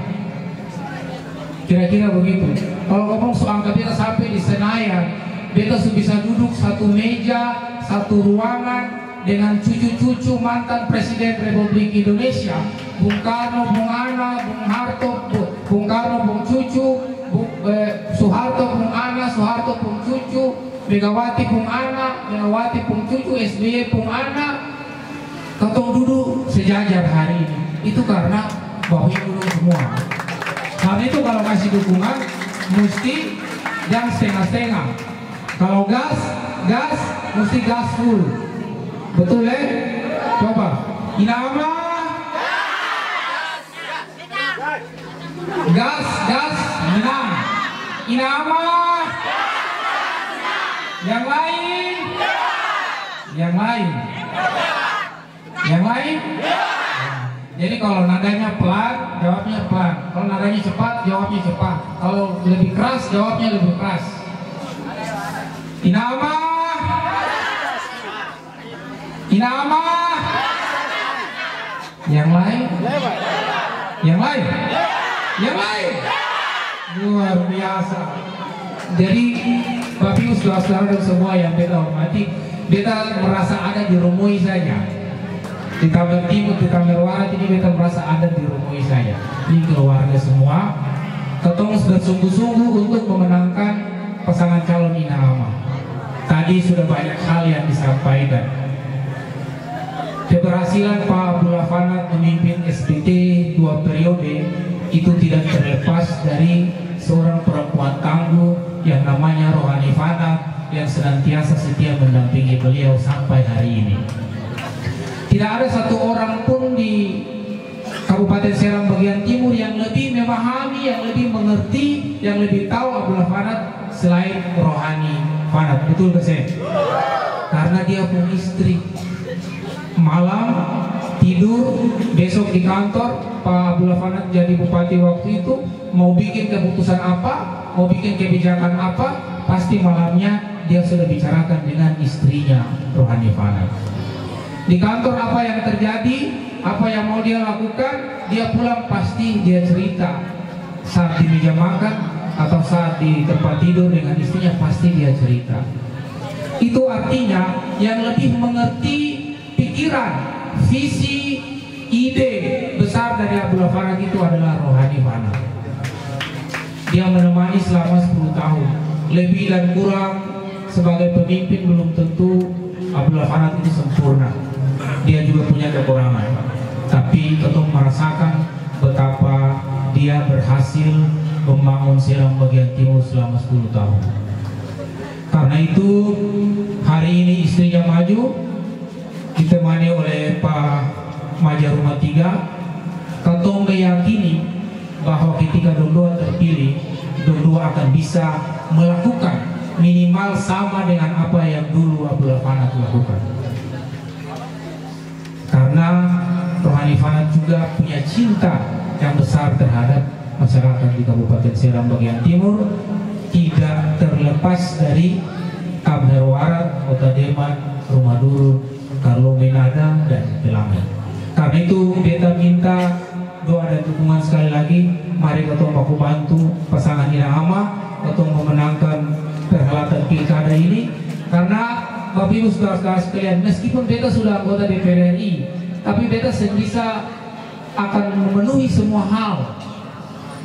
Kira-kira begitu. Kalau kamu so angkat beta sampai di Senayan, beta bisa duduk satu meja, satu ruangan dengan cucu-cucu mantan Presiden Republik Indonesia, Bung Karno, Bung Ana, Bung Harto, Bung Karno, Bung Cucu, Soeharto, Bung Ana, Soeharto, Bung Cucu, Megawati, Bung Ana, Megawati, Bung Cucu, SBY, Bung Ana, ketong duduk sejajar hari ini. Itu karena bahwa dulu semua. Karena itu kalau kasih dukungan, mesti jangan setengah-setengah. Kalau gas, mesti gas full. Betul ya? Coba. Inama. Gas, menang. Inama. Yang lain. Jadi kalau nadanya pelan, jawabnya pelan. Kalau nadanya cepat, jawabnya cepat. Kalau lebih keras, jawabnya lebih keras. Inama. Inama. Yang lain? Yang lain? Yang lain? Luar biasa. Jadi Bapak Ibu saudara-saudara dan semua yang beta hormati, beta merasa ada di Rumui saja. Di Tamber Timur, di Tamber Barat ini beta merasa ada di Rumui saja. Ini keluarga semua. Ketemu bersungguh-sungguh untuk memenangkan pasangan calon Inama. Tadi sudah banyak hal yang disampaikan. Keberhasilan Pak Abdullah Fanat memimpin SPT 2 periode itu tidak terlepas dari seorang perempuan tangguh yang namanya Rohani Fanat yang senantiasa setia mendampingi beliau sampai hari ini. Tidak ada satu orang pun di Kabupaten Serang bagian timur yang lebih memahami, yang lebih mengerti, yang lebih tahu Abdullah Fanat selain Rohani Fanat. Betul gak sih? Karena dia punya istri. Malam tidur, besok di kantor Pak Abdullah Fanat jadi bupati waktu itu, mau bikin keputusan apa, mau bikin kebijakan apa, pasti malamnya dia sudah bicarakan dengan istrinya Rohani Fanat. Di kantor apa yang terjadi, apa yang mau dia lakukan, dia pulang pasti dia cerita. Saat di meja makan atau saat di tempat tidur dengan istrinya pasti dia cerita. Itu artinya yang lebih mengerti pikiran, visi, ide besar dari Abdullah Fanat itu adalah Rohani Fanat. Dia menemani selama 10 tahun. Lebih dan kurang sebagai pemimpin belum tentu Abdullah Fanat itu sempurna. Dia juga punya kekurangan. Tapi kita merasakan betapa dia berhasil membangun Serang bagian timur selama 10 tahun. Karena itu hari ini istrinya maju, ditemani oleh Pak Maja Rumah 3. Katong meyakini bahwa ketika Dondua terpilih, Dondua akan bisa melakukan minimal sama dengan apa yang dulu Abdullah Fanat lakukan. Karena Rohani Fanat juga punya cinta yang besar terhadap masyarakat di Kabupaten Serang bagian timur, tidak terlepas dari Tamber Barat, Kota Deman, Rumah Durun, Karlo Menada, dan Pelangi. Karena itu beta minta doa dan dukungan sekali lagi. Mari kita baku bantu pasangan Inama untuk memenangkan perhelatan pilkada ini. Karena Bapak Ibu saudara-saudara sekalian, meskipun beta sudah anggota DPR RI, tapi beta bisa akan memenuhi semua hal.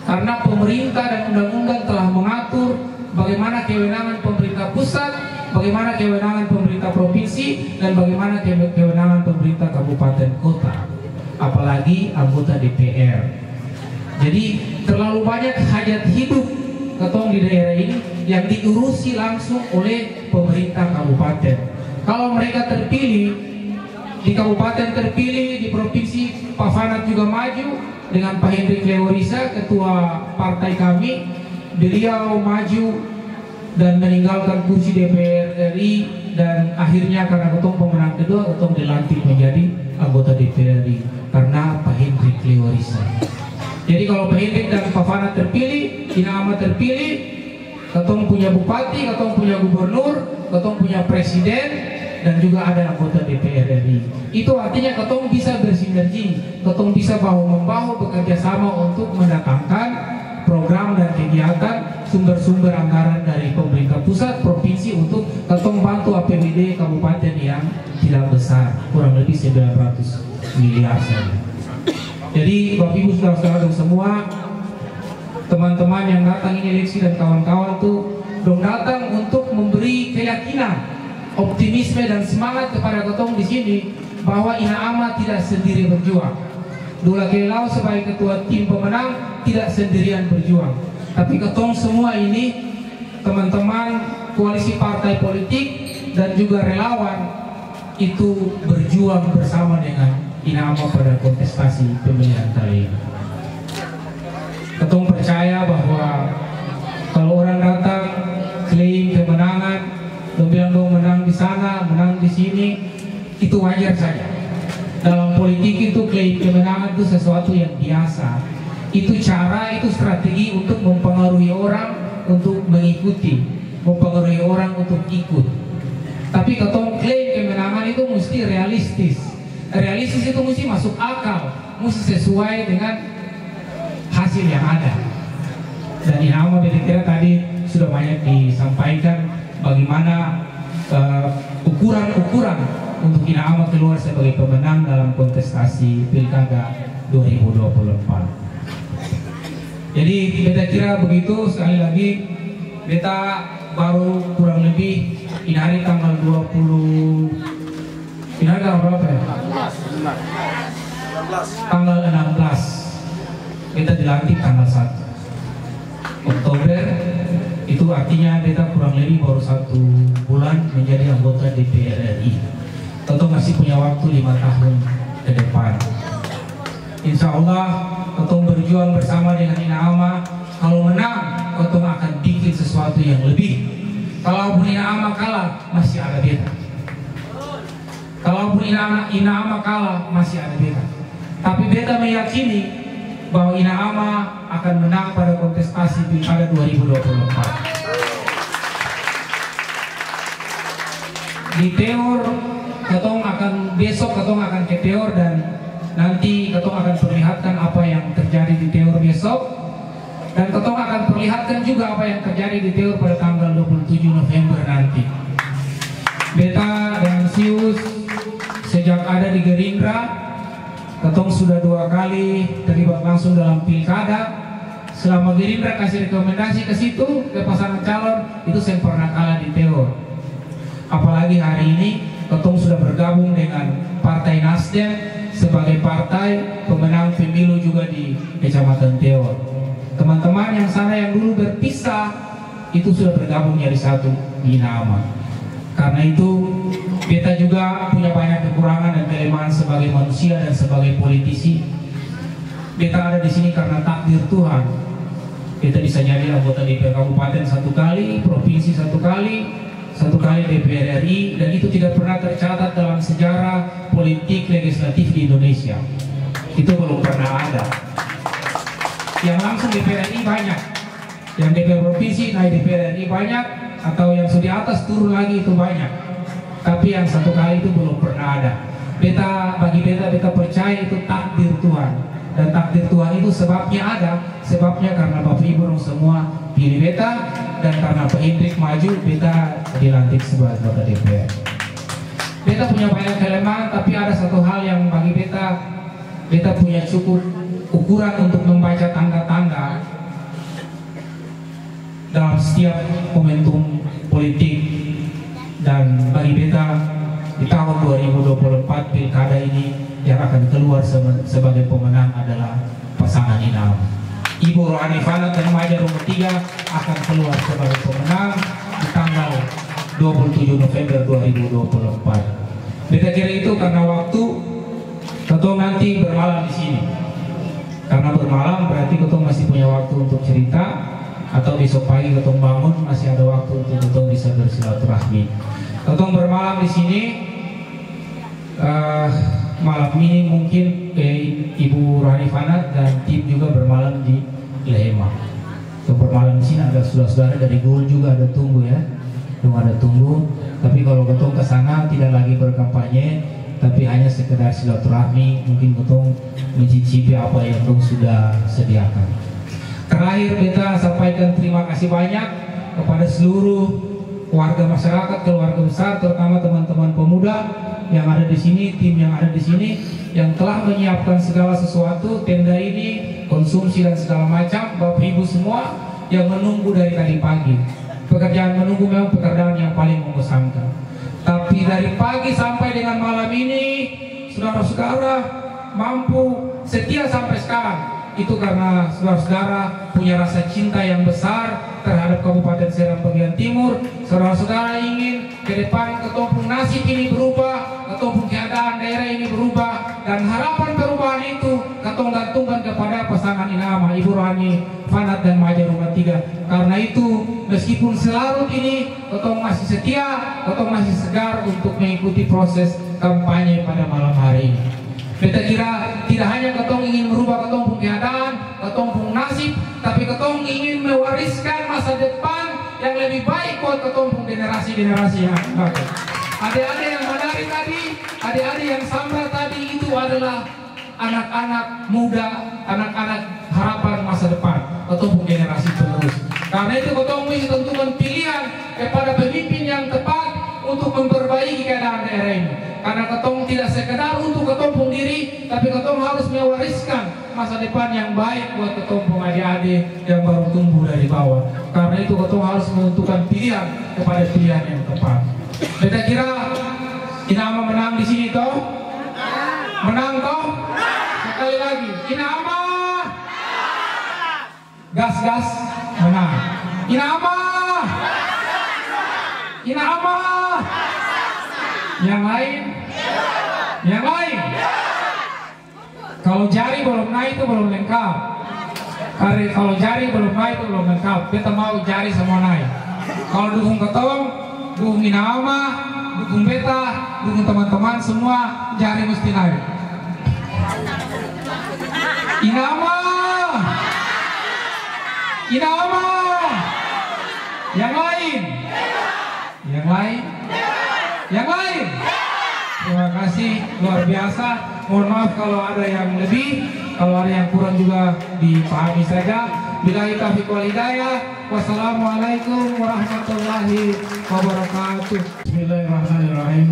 Karena pemerintah dan undang-undang telah mengatur bagaimana kewenangan pemerintah pusat, bagaimana kewenangan pemerintah provinsi, dan bagaimana kewenangan pemerintah kabupaten kota, apalagi anggota DPR. Jadi terlalu banyak hajat hidup ketong di daerah ini yang diurusi langsung oleh pemerintah kabupaten. Kalau mereka terpilih di kabupaten, terpilih di provinsi, Pak Fanat juga maju dengan Pak Hendrik Leorisa, ketua partai kami. Beliau maju dan meninggalkan kursi DPR RI, dan akhirnya karena ketong pemenang kedua, ketong dilantik menjadi anggota DPR RI karena Pak Hendrik Leorisa. Jadi kalau Pak Hendrik dan Pak Fanat terpilih, Inama terpilih, ketong punya bupati, ketong punya gubernur, ketong punya presiden, dan juga ada anggota DPR RI. Itu artinya ketong bisa bersinergi, ketong bisa bahu-membahu bekerja sama untuk mendatangkan program dan kegiatan sumber-sumber anggaran dari pemerintah pusat, provinsi untuk ketong bantu APBD kabupaten yang tidak besar, kurang lebih 900 miliar saja. Jadi Bapak Ibu saudara-saudara semua, teman-teman yang datang ini eleksi dan kawan-kawan tuh dong datang untuk memberi keyakinan, optimisme dan semangat kepada ketong di sini bahwa Inama tidak sendiri berjuang. Dula Kelau sebagai ketua tim pemenang tidak sendirian berjuang, tapi ketong semua ini teman-teman koalisi partai politik dan juga relawan itu berjuang bersama dengan Inama pada kontestasi pemilihan kali ini. Ketong percaya bahwa kalau orang datang klaim kemenangan, bilang dong menang di sana, menang di sini, itu wajar saja. Dalam politik itu klaim kemenangan itu sesuatu yang biasa. Itu cara, itu strategi untuk mempengaruhi orang untuk mengikuti, mempengaruhi orang untuk ikut. Tapi kalau klaim kemenangan itu mesti realistis. Realistis itu mesti masuk akal, mesti sesuai dengan hasil yang ada. Dan Inama kira tadi sudah banyak disampaikan bagaimana ukuran-ukuran untuk Inama keluar sebagai pemenang dalam kontestasi Pilkada 2024. Jadi beta kira begitu. Sekali lagi beta baru kurang lebih ini hari tanggal 20, ini hari tanggal berapa ya? 16. Tanggal 16 beta dilantik tanggal 1 Oktober. Itu artinya beta kurang lebih baru 1 bulan menjadi anggota DPR RI. Tentu masih punya waktu 5 tahun ke depan. Insya Allah Ketum berjuang bersama dengan Inama. Kalau menang, Ketum akan bikin sesuatu yang lebih. Kalaupun Inama kalah, masih ada beta. Kalaupun Inama kalah, masih ada beta. Tapi beta meyakini bahwa Inama akan menang pada kontestasi Pilkada 2024. Di Teor, besok Ketum akan ke Teor dan nanti Ketum akan perlihatkan apa yang terjadi di Teor besok. Dan Ketum akan perlihatkan juga apa yang terjadi di Teor pada tanggal 27 November nanti. Beta dan Sius sejak ada di Gerindra, Ketum sudah 2 kali terlibat langsung dalam pilkada. Selama Gerindra kasih rekomendasi ke situ, ke pasangan calon, itu saya pernah kalah di Teor. Apalagi hari ini Ketum sudah bergabung dengan Partai Nasdem sebagai partai pemenang pemilu juga di Kecamatan Teor. Teman-teman yang sana yang dulu berpisah itu sudah bergabung jadi satu di Inama. Karena itu beta juga punya banyak kekurangan dan kelemahan sebagai manusia dan sebagai politisi. Beta ada di sini karena takdir Tuhan. Beta bisa jadi anggota DPR Kabupaten 1 kali, provinsi 1 kali, 1 kali DPR RI, dan itu tidak pernah tercatat dalam sejarah politik legislatif di Indonesia. Itu belum pernah ada. Yang langsung DPR RI banyak, yang DPR provinsi naik DPR RI banyak, atau yang sudah di atas turun lagi itu banyak. Tapi yang 1 kali itu belum pernah ada. Bagi beta percaya itu takdir Tuhan. Dan takdir Tuhan itu sebabnya ada, sebabnya karena Bapak Ibu semua pilih beta, dan karena Pak Hendrik maju, beta dilantik sebagai anggota DPR. Beta punya banyak kelemahan, tapi ada satu hal yang bagi beta punya cukup ukuran untuk membaca tanda-tanda dalam setiap momentum politik. Dan bagi beta di tahun 2024 pilkada ini yang akan keluar sebagai pemenang adalah pasangan Inama. Ibu Rohani Fanat dan Maja Rumah 3 akan keluar sebagai pemenang di tanggal 27 November 2024. Beta kira itu karena waktu Ketum nanti bermalam di sini. Karena bermalam berarti Ketum masih punya waktu untuk cerita, atau besok pagi Ketum bangun masih ada waktu untuk Ketum bisa bersilaturahmi. Ketum bermalam di sini. Malam ini mungkin Ibu Rohani Fanat dan tim juga bermalam di Lehema. Untuk bermalam di sini ada saudara-saudara dari Gul juga ada tunggu ya, belum ada tunggu. Tapi kalau Ketum ke sana tidak lagi berkampanye, tapi hanya sekedar silaturahmi, mungkin Ketum mencicipi apa yang Ketum sudah sediakan. Terakhir beta sampaikan terima kasih banyak kepada seluruh warga masyarakat, keluarga besar, terutama teman-teman pemuda yang ada di sini, tim yang ada di sini, yang telah menyiapkan segala sesuatu, tenda ini, konsumsi dan segala macam. Bapak Ibu semua yang menunggu dari tadi pagi. Pekerjaan menunggu memang pekerjaan yang paling membosankan. Tapi dari pagi sampai dengan malam ini, saudara-saudara mampu setia sampai sekarang. Itu karena saudara-saudara punya rasa cinta yang besar terhadap Kabupaten Seram bagian Timur. Saudara-saudara ingin ke depan Ketum nasib ini berubah, Ketum keadaan daerah ini berubah, dan harapan perubahan itu Ketum gantungkan kepada pasangan Inama, Ibu Rohani Fanat dan Maja Rumah 3. Karena itu meskipun selarut ini Ketum masih setia, Ketum masih segar untuk mengikuti proses kampanye pada malam hari ini. Beta kira tidak hanya ketong ingin merubah ketong pun keadaan, ketong pun nasib, tapi ketong ingin mewariskan masa depan yang lebih baik buat ketong pun generasi-generasi yang akan datang. Adik-adik yang menari tadi, adik-adik yang sambra tadi itu adalah anak-anak muda, anak-anak harapan masa depan ketong pun generasi penerus. Karena itu ketong mesti tentukan pilihan kepada pemimpin yang tepat untuk memperbaiki keadaan daerah ini. Karena ketong tidak sekedar untuk ketong pun diri, tapi ketong harus mewariskan masa depan yang baik buat ketong pun adik-adik yang baru tumbuh dari bawah. Karena itu ketong harus menentukan pilihan kepada pilihan yang tepat. Beta kira Inama menang di sini toh? Menang toh? Sekali lagi, Inama gas-gas menang. Inama yang lain? Yang lain? Kalau jari belum naik itu belum lengkap. Kalau jari belum naik itu belum lengkap. Kita mau jari semua naik. Kalau dukung ketong, dukung Inama, dukung beta, dukung teman-teman semua, jari mesti naik. Inama yang lain? Yang lain? Yang lain? Terima kasih, luar biasa. Mohon maaf kalau ada yang lebih, kalau ada yang kurang juga dipahami saja. Billahi taufiq wal hidayah. Wassalamualaikum warahmatullahi wabarakatuh. Bismillahirrahmanirrahim.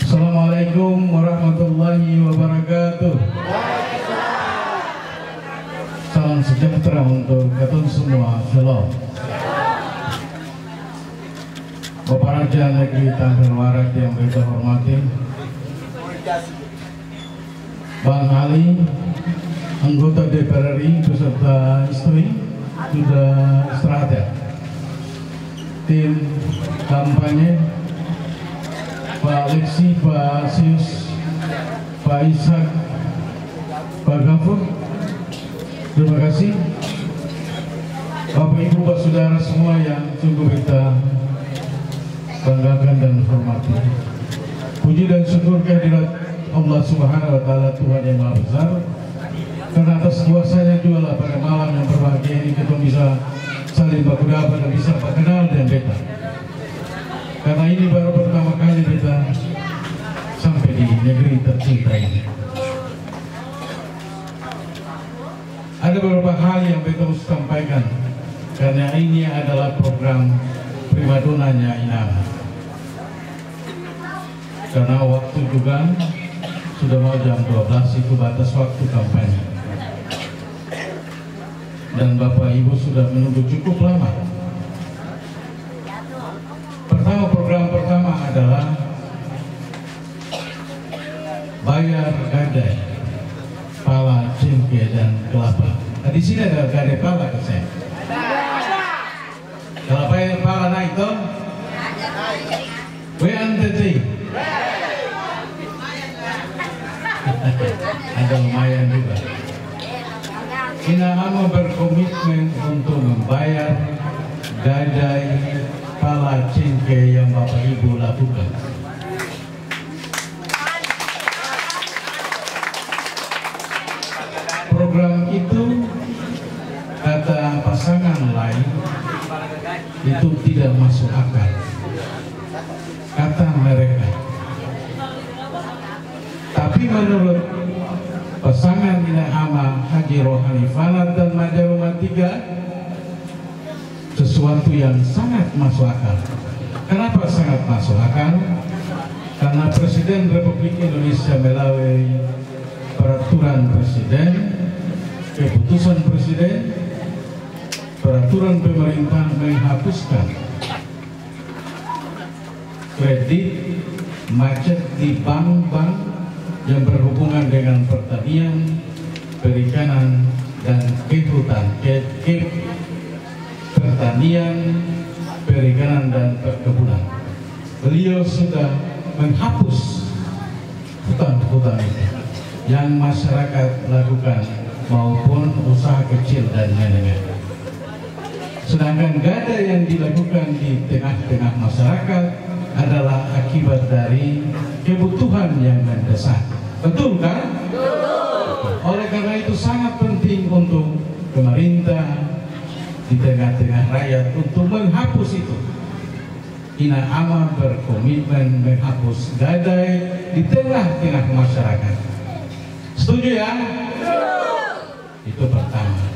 Assalamualaikum warahmatullahi wabarakatuh. Salam sejahtera untuk kita semua. Shalom. Bapak Raja Negeri Tanggerang Warat yang kita hormati, Bang Ali, anggota DPR RI beserta istri sudah istirahat ya. Tim kampanye, Pak Lexi, Pak Sius, Pak Ishak, Pak Gafur, terima kasih. Bapak Ibu, Pak Saudara semua yang sungguh kita banggakan dan hormati. Puji dan syukur kehadirat Allah Subhanahu wa Ta'ala, Tuhan yang Maha Besar, karena atas kuasanya juga lah pada malam yang berbahagia ini kita bisa saling berkuda dan bisa mengenal dan beta. Karena ini baru pertama kali beta sampai di negeri tercinta ini. Ada beberapa hal yang beta harus sampaikan, karena ini adalah program primadonanya Inama. Karena waktu juga sudah mau jam 12, itu batas waktu kampanye. Dan Bapak Ibu sudah menunggu cukup lama. Program pertama adalah bayar gadai, pala, cengkeh, dan kelapa. Nah, di sini ada gadai pala ke saya. Kelapa yang pala naik toh? WNTT. Ada lumayan juga. Inama berkomitmen untuk membayar gadai, pala, cengkeh yang Bapak Ibu lakukan. Program itu, kata pasangan lain, itu tidak masuk akal, kata mereka. Tapi menurut pasangan Inama Haji Rohani Fanat dan Majaruma 3, sesuatu yang sangat masuk akal. Kenapa sangat masuk akal? Karena Presiden Republik Indonesia melalui peraturan Presiden, keputusan Presiden, peraturan pemerintah menghapuskan kredit macet di bank-bank yang berhubungan dengan pertanian, perikanan, dan kehutan, pertanian, perikanan, dan perkebunan. Beliau sudah menghapus hutan-hutan itu yang masyarakat lakukan maupun usaha kecil dan menengah. Sedangkan gadai yang dilakukan di tengah-tengah masyarakat adalah akibat dari kebutuhan yang mendesak. Betul kan? Oleh karena itu sangat penting untuk pemerintah di tengah-tengah rakyat untuk menghapus itu. Ina Ama berkomitmen menghapus gadai di tengah-tengah masyarakat. Setuju ya? Itu pertama.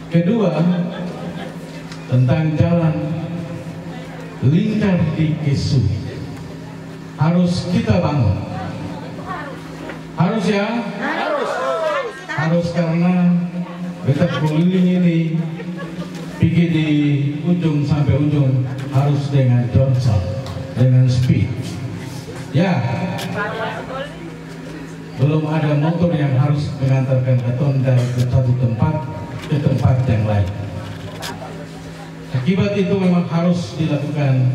Kedua, tentang jalan lingkar di Kesu harus kita bangun. Harus ya? Harus karena kita keliling ini pergi di ujung sampai ujung harus dengan Johnson, dengan speed. Ya, belum ada motor yang harus mengantarkan beton dari satu tempat ke tempat yang lain. Akibat itu memang harus dilakukan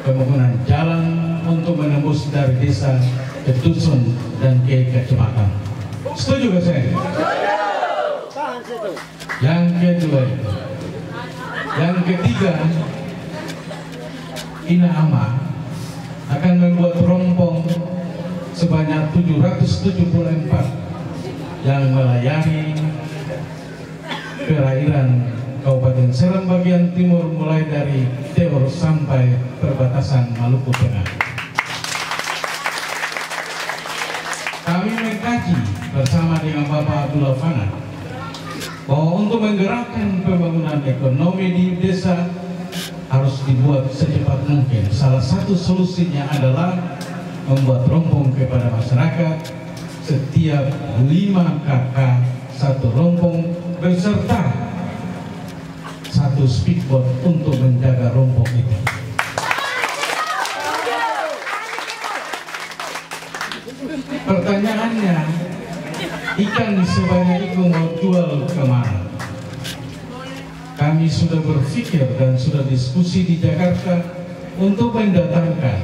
pembangunan jalan untuk menembus dari desa ke dusun dan ke kecamatan. Setuju gak saya? Yang kedua, yang ketiga, Ina Ama akan membuat rompong sebanyak 774 yang melayani perairan Kabupaten Seram bagian timur mulai dari Tewor sampai perbatasan Maluku Tengah. Kami mengkaji bersama dengan Bapak Abdullah Fana bahwa untuk menggerakkan pembangunan ekonomi di desa harus dibuat secepat mungkin. Salah satu solusinya adalah membuat rompong kepada masyarakat setiap 5 KK satu rompong beserta satu speedboat untuk menjaga rompong itu. Pertanyaannya, ikan sebanyak itu mau jual kemana? Kami sudah berpikir dan sudah diskusi di Jakarta untuk mendatangkan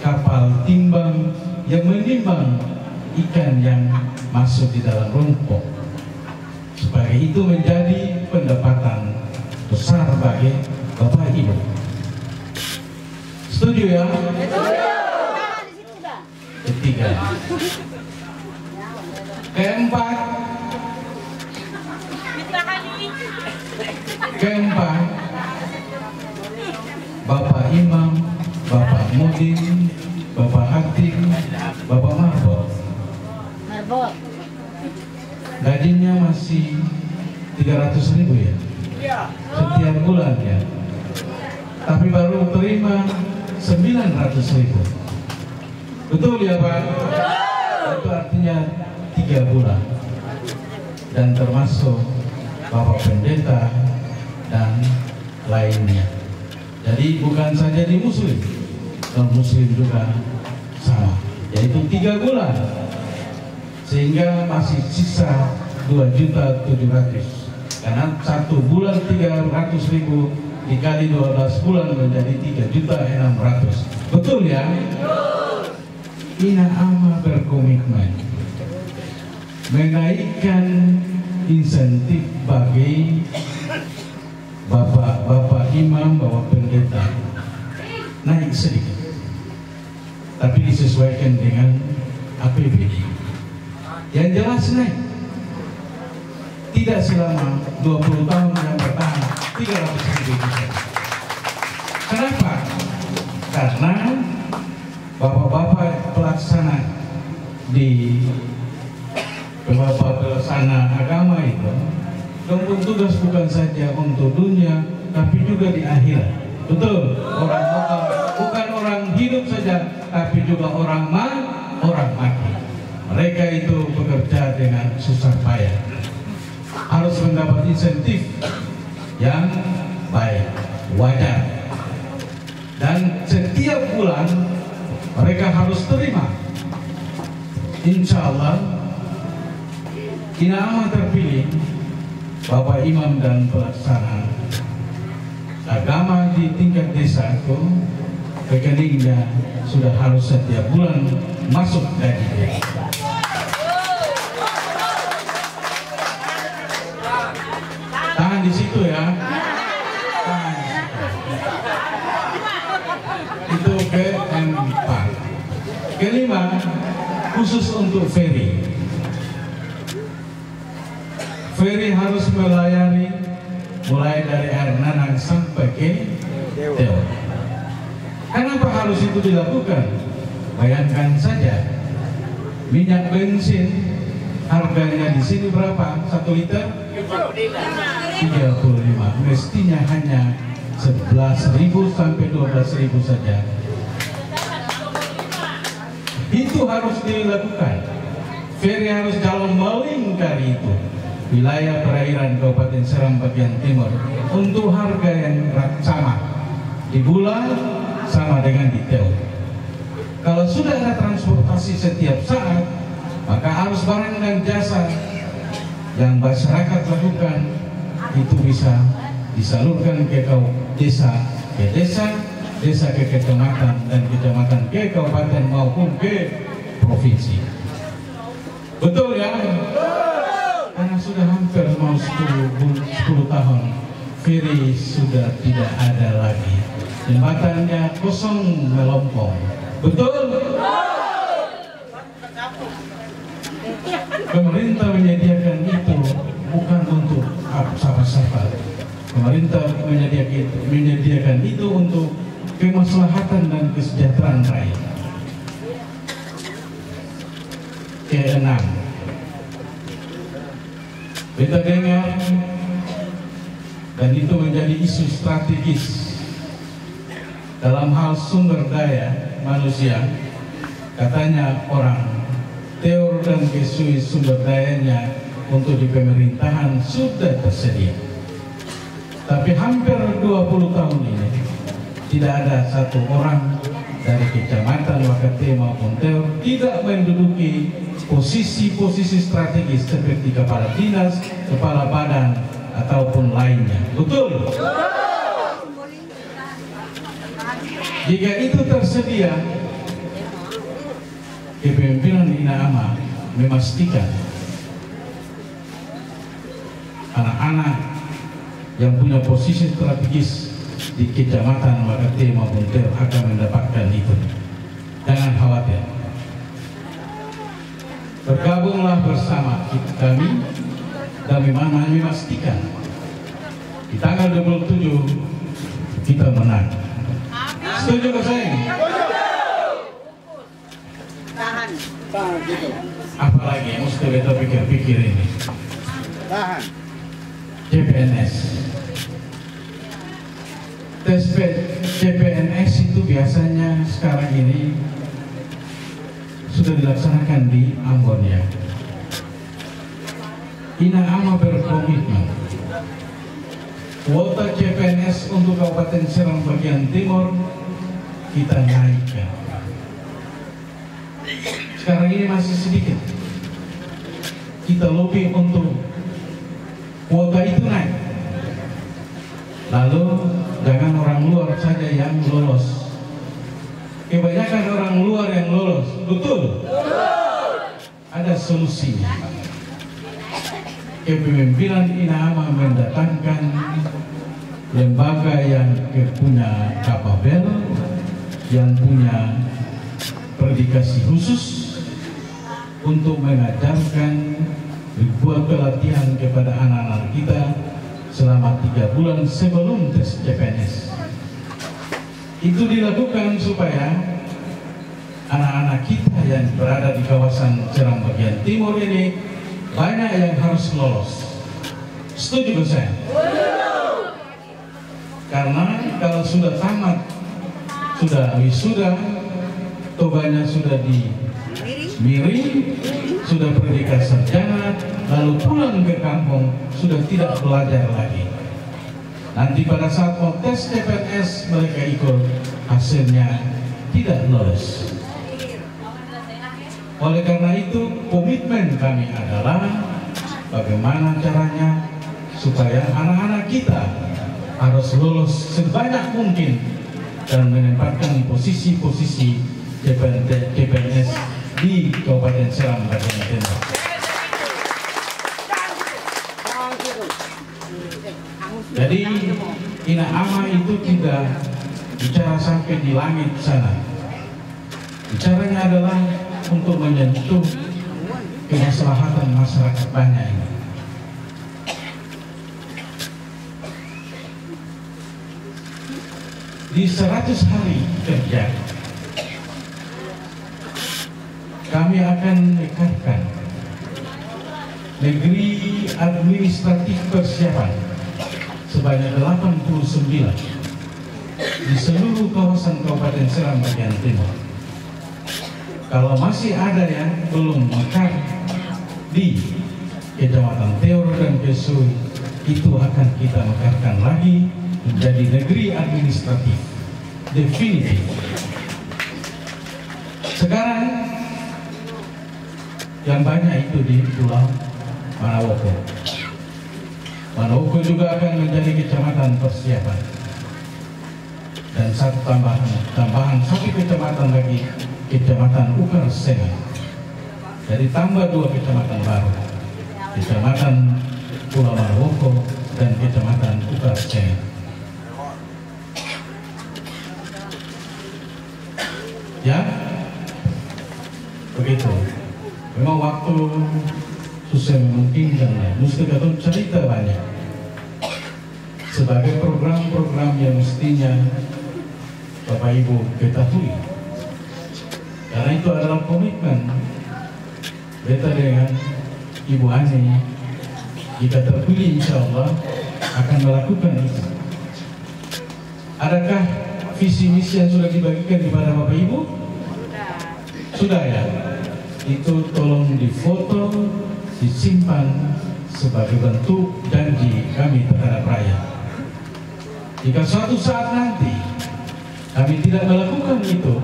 kapal timbang yang menimbang ikan yang masuk di dalam rompong, supaya itu menjadi pendapatan besar bagi Bapak Ibu. Setuju ya? Ketiga. Keempat, Bapak Imam, Bapak Mudin, Bapak Hatim, Bapak Marbot. Gajinya masih 300.000 ya? Setiap bulan ya. Tapi baru terima 900.000. Betul ya Pak? Itu artinya 3 bulan. Dan termasuk Bapak Pendeta dan lainnya. Jadi bukan saja di Muslim, non Muslim juga sama, yaitu 3 bulan. Sehingga masih sisa 2.700.000. Karena 1 bulan 300.000 dikali 12 bulan menjadi 3.600.000. Betul ya? Ina Ama berkomitmen menaikkan insentif bagi bapak imam, bapak pendeta naik sedikit, tapi disesuaikan dengan APBD. Yang jelas naik, tidak selama 20 tahun yang bertahan 300.000. Kenapa? Karena bapak-bapak pelaksana di bapak pelaksana agama itu mempunyai tugas bukan saja untuk dunia, tapi juga di akhirat. Betul, bukan orang hidup saja, tapi juga orang mati. Mereka itu bekerja dengan susah payah, harus mendapat insentif yang baik, wajar, dan setiap bulan mereka harus terima. Insya Allah Ina Ama terpilih Bapak Imam dan pelaksana agama di tingkat desa itu, rekeningnya sudah harus setiap bulan masuk gaji. Tahan di situ ya. Itu keempat. Kelima, khusus untuk ferry. Ferry harus melayani mulai dari air Nanang sampai ke Teo. Kenapa harus itu dilakukan? Bayangkan saja, minyak bensin harganya di sini berapa? 1 liter? 35. Mestinya hanya 11.000 sampai 12.000 saja. Itu harus dilakukan. Ferry harus jalan melingkari itu wilayah perairan Kabupaten Seram bagian timur untuk harga yang sama di bulan sama dengan di Teo. Kalau sudah ada transportasi setiap saat, maka arus barang dan jasa yang masyarakat lakukan itu bisa disalurkan ke desa ke desa, desa ke kecamatan, dan kecamatan ke kabupaten maupun ke provinsi. Betul ya? Karena sudah hampir mau 10 tahun ferry sudah tidak ada lagi, jembatannya kosong melompong. Betul? Pemerintah menyediakan itu bukan untuk siapa-siapa. Pemerintah menyediakan itu untuk kemaslahatan dan kesejahteraan rakyat. Keenam, kita dengar dan itu menjadi isu strategis dalam hal sumber daya manusia. Katanya orang Teo dan Kesui sumber dayanya untuk di pemerintahan sudah tersedia. Tapi hampir 20 tahun ini tidak ada satu orang dari kecamatan Wakate maupun Teo tidak menduduki posisi-posisi strategis seperti kepala dinas, kepala badan ataupun lainnya. Betul? Jika itu tersedia, kepemimpinan Inaama memastikan anak-anak yang punya posisi strategis di kecamatan Wakate maupun Teo akan mendapatkan itu. Jangan khawatir. Bergabunglah bersama kami dan memastikan di tanggal 27 kita menang. Setuju ke saya? Tahan. Apalagi yang mesti kita pikir-pikir ini. Tahan. CPNS. Tes CPNS itu biasanya sekarang ini sudah dilaksanakan di Ambon ya. Inaama berkomitmen kuota CPNS untuk Kabupaten Seram bagian timur kita naikkan. Sekarang ini masih sedikit. Kita lobby untuk kuota itu naik. Lalu jangan orang luar saja yang lolos. Kebanyakan orang luar yang lolos. Betul? Ada solusinya. Kepemimpinan Inaama mendatangkan lembaga yang punya kapabel, yang punya predikasi khusus untuk mengajarkan ribuan pelatihan kepada anak-anak kita selama 3 bulan sebelum tes CPNS. Itu dilakukan supaya anak-anak kita yang berada di kawasan Seram bagian timur ini banyak yang harus lolos. Setuju saya? Karena kalau sudah tamat, sudah wisuda, tobanya sudah dimiring, sudah pendidikan sarjana, lalu pulang ke kampung sudah tidak belajar lagi. Nanti pada saat mau tes CPNS mereka ikut, hasilnya tidak lolos. Oleh karena itu komitmen kami adalah bagaimana caranya supaya anak-anak kita harus lolos sebanyak mungkin dan menempatkan posisi-posisi CPNS di Kabupaten Seram bagian timur. Jadi Inaama itu tidak bicara sampai di langit sana. Caranya adalah untuk menyentuh kemaslahatan masyarakat banyak ini. Di 100 hari kerja kami akan meningkatkan negeri administratif persiapan sebanyak 89 di seluruh kawasan Kabupaten Seram bagian timur. Kalau masih ada yang belum mekar di Kecamatan Teoro dan Kesui, itu akan kita mekarkan lagi menjadi negeri administratif definitif. Sekarang yang banyak itu di Pulau Manawoko. Manawoko juga akan menjadi kecamatan persiapan. Dan satu tambahan satu kecamatan lagi, Kecamatan Ukar Sengat. Dari tambah 2 kecamatan baru, Kecamatan Pulau Manawoko dan Kecamatan Ukar Sengat. Ya, begitu. Memang waktu susah memungkinkan ya. Mesti kita cerita banyak. Sebagai program-program yang mestinya Bapak Ibu ketahui. Karena itu adalah komitmen beta dengan Ibu Ani. Jika terpilih insya Allah akan melakukan itu. Adakah visi misi yang sudah dibagikan kepada Bapak Ibu? Sudah ya? Itu tolong difoto, disimpan sebagai bentuk janji kami terhadap rakyat. Jika suatu saat nanti kami tidak melakukan itu,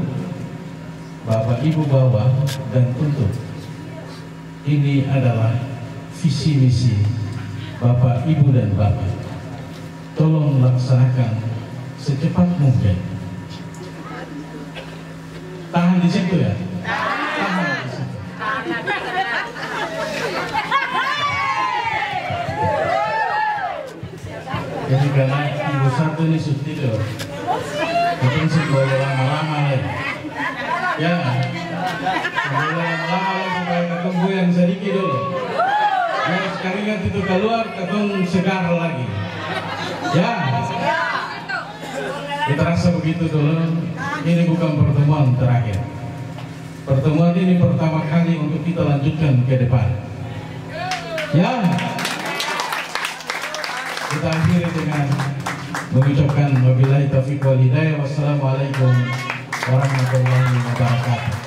Bapak Ibu bawa dan tuntut. Ini adalah visi misi Bapak Ibu dan Bapak. Tolong laksanakan secepat mungkin. Tahan di situ ya. Tahan di situ. Jadi karena ibu satu ini sudah tidur, mungkin sih boleh lama-lama lagi. Ya, boleh lama-lama lagi supaya ketemu yang sedikit dulu. Ya, sekarang kan itu keluar, ketemu segar lagi. Ya, kita rasa begitu dulu. Ini bukan pertemuan terakhir. Pertemuan ini pertama kali untuk kita lanjutkan ke depan. Ya, kita akhiri dengan mengucapkan wabillahi taufiq wal hidayah. Wassalamualaikum warahmatullahi wabarakatuh.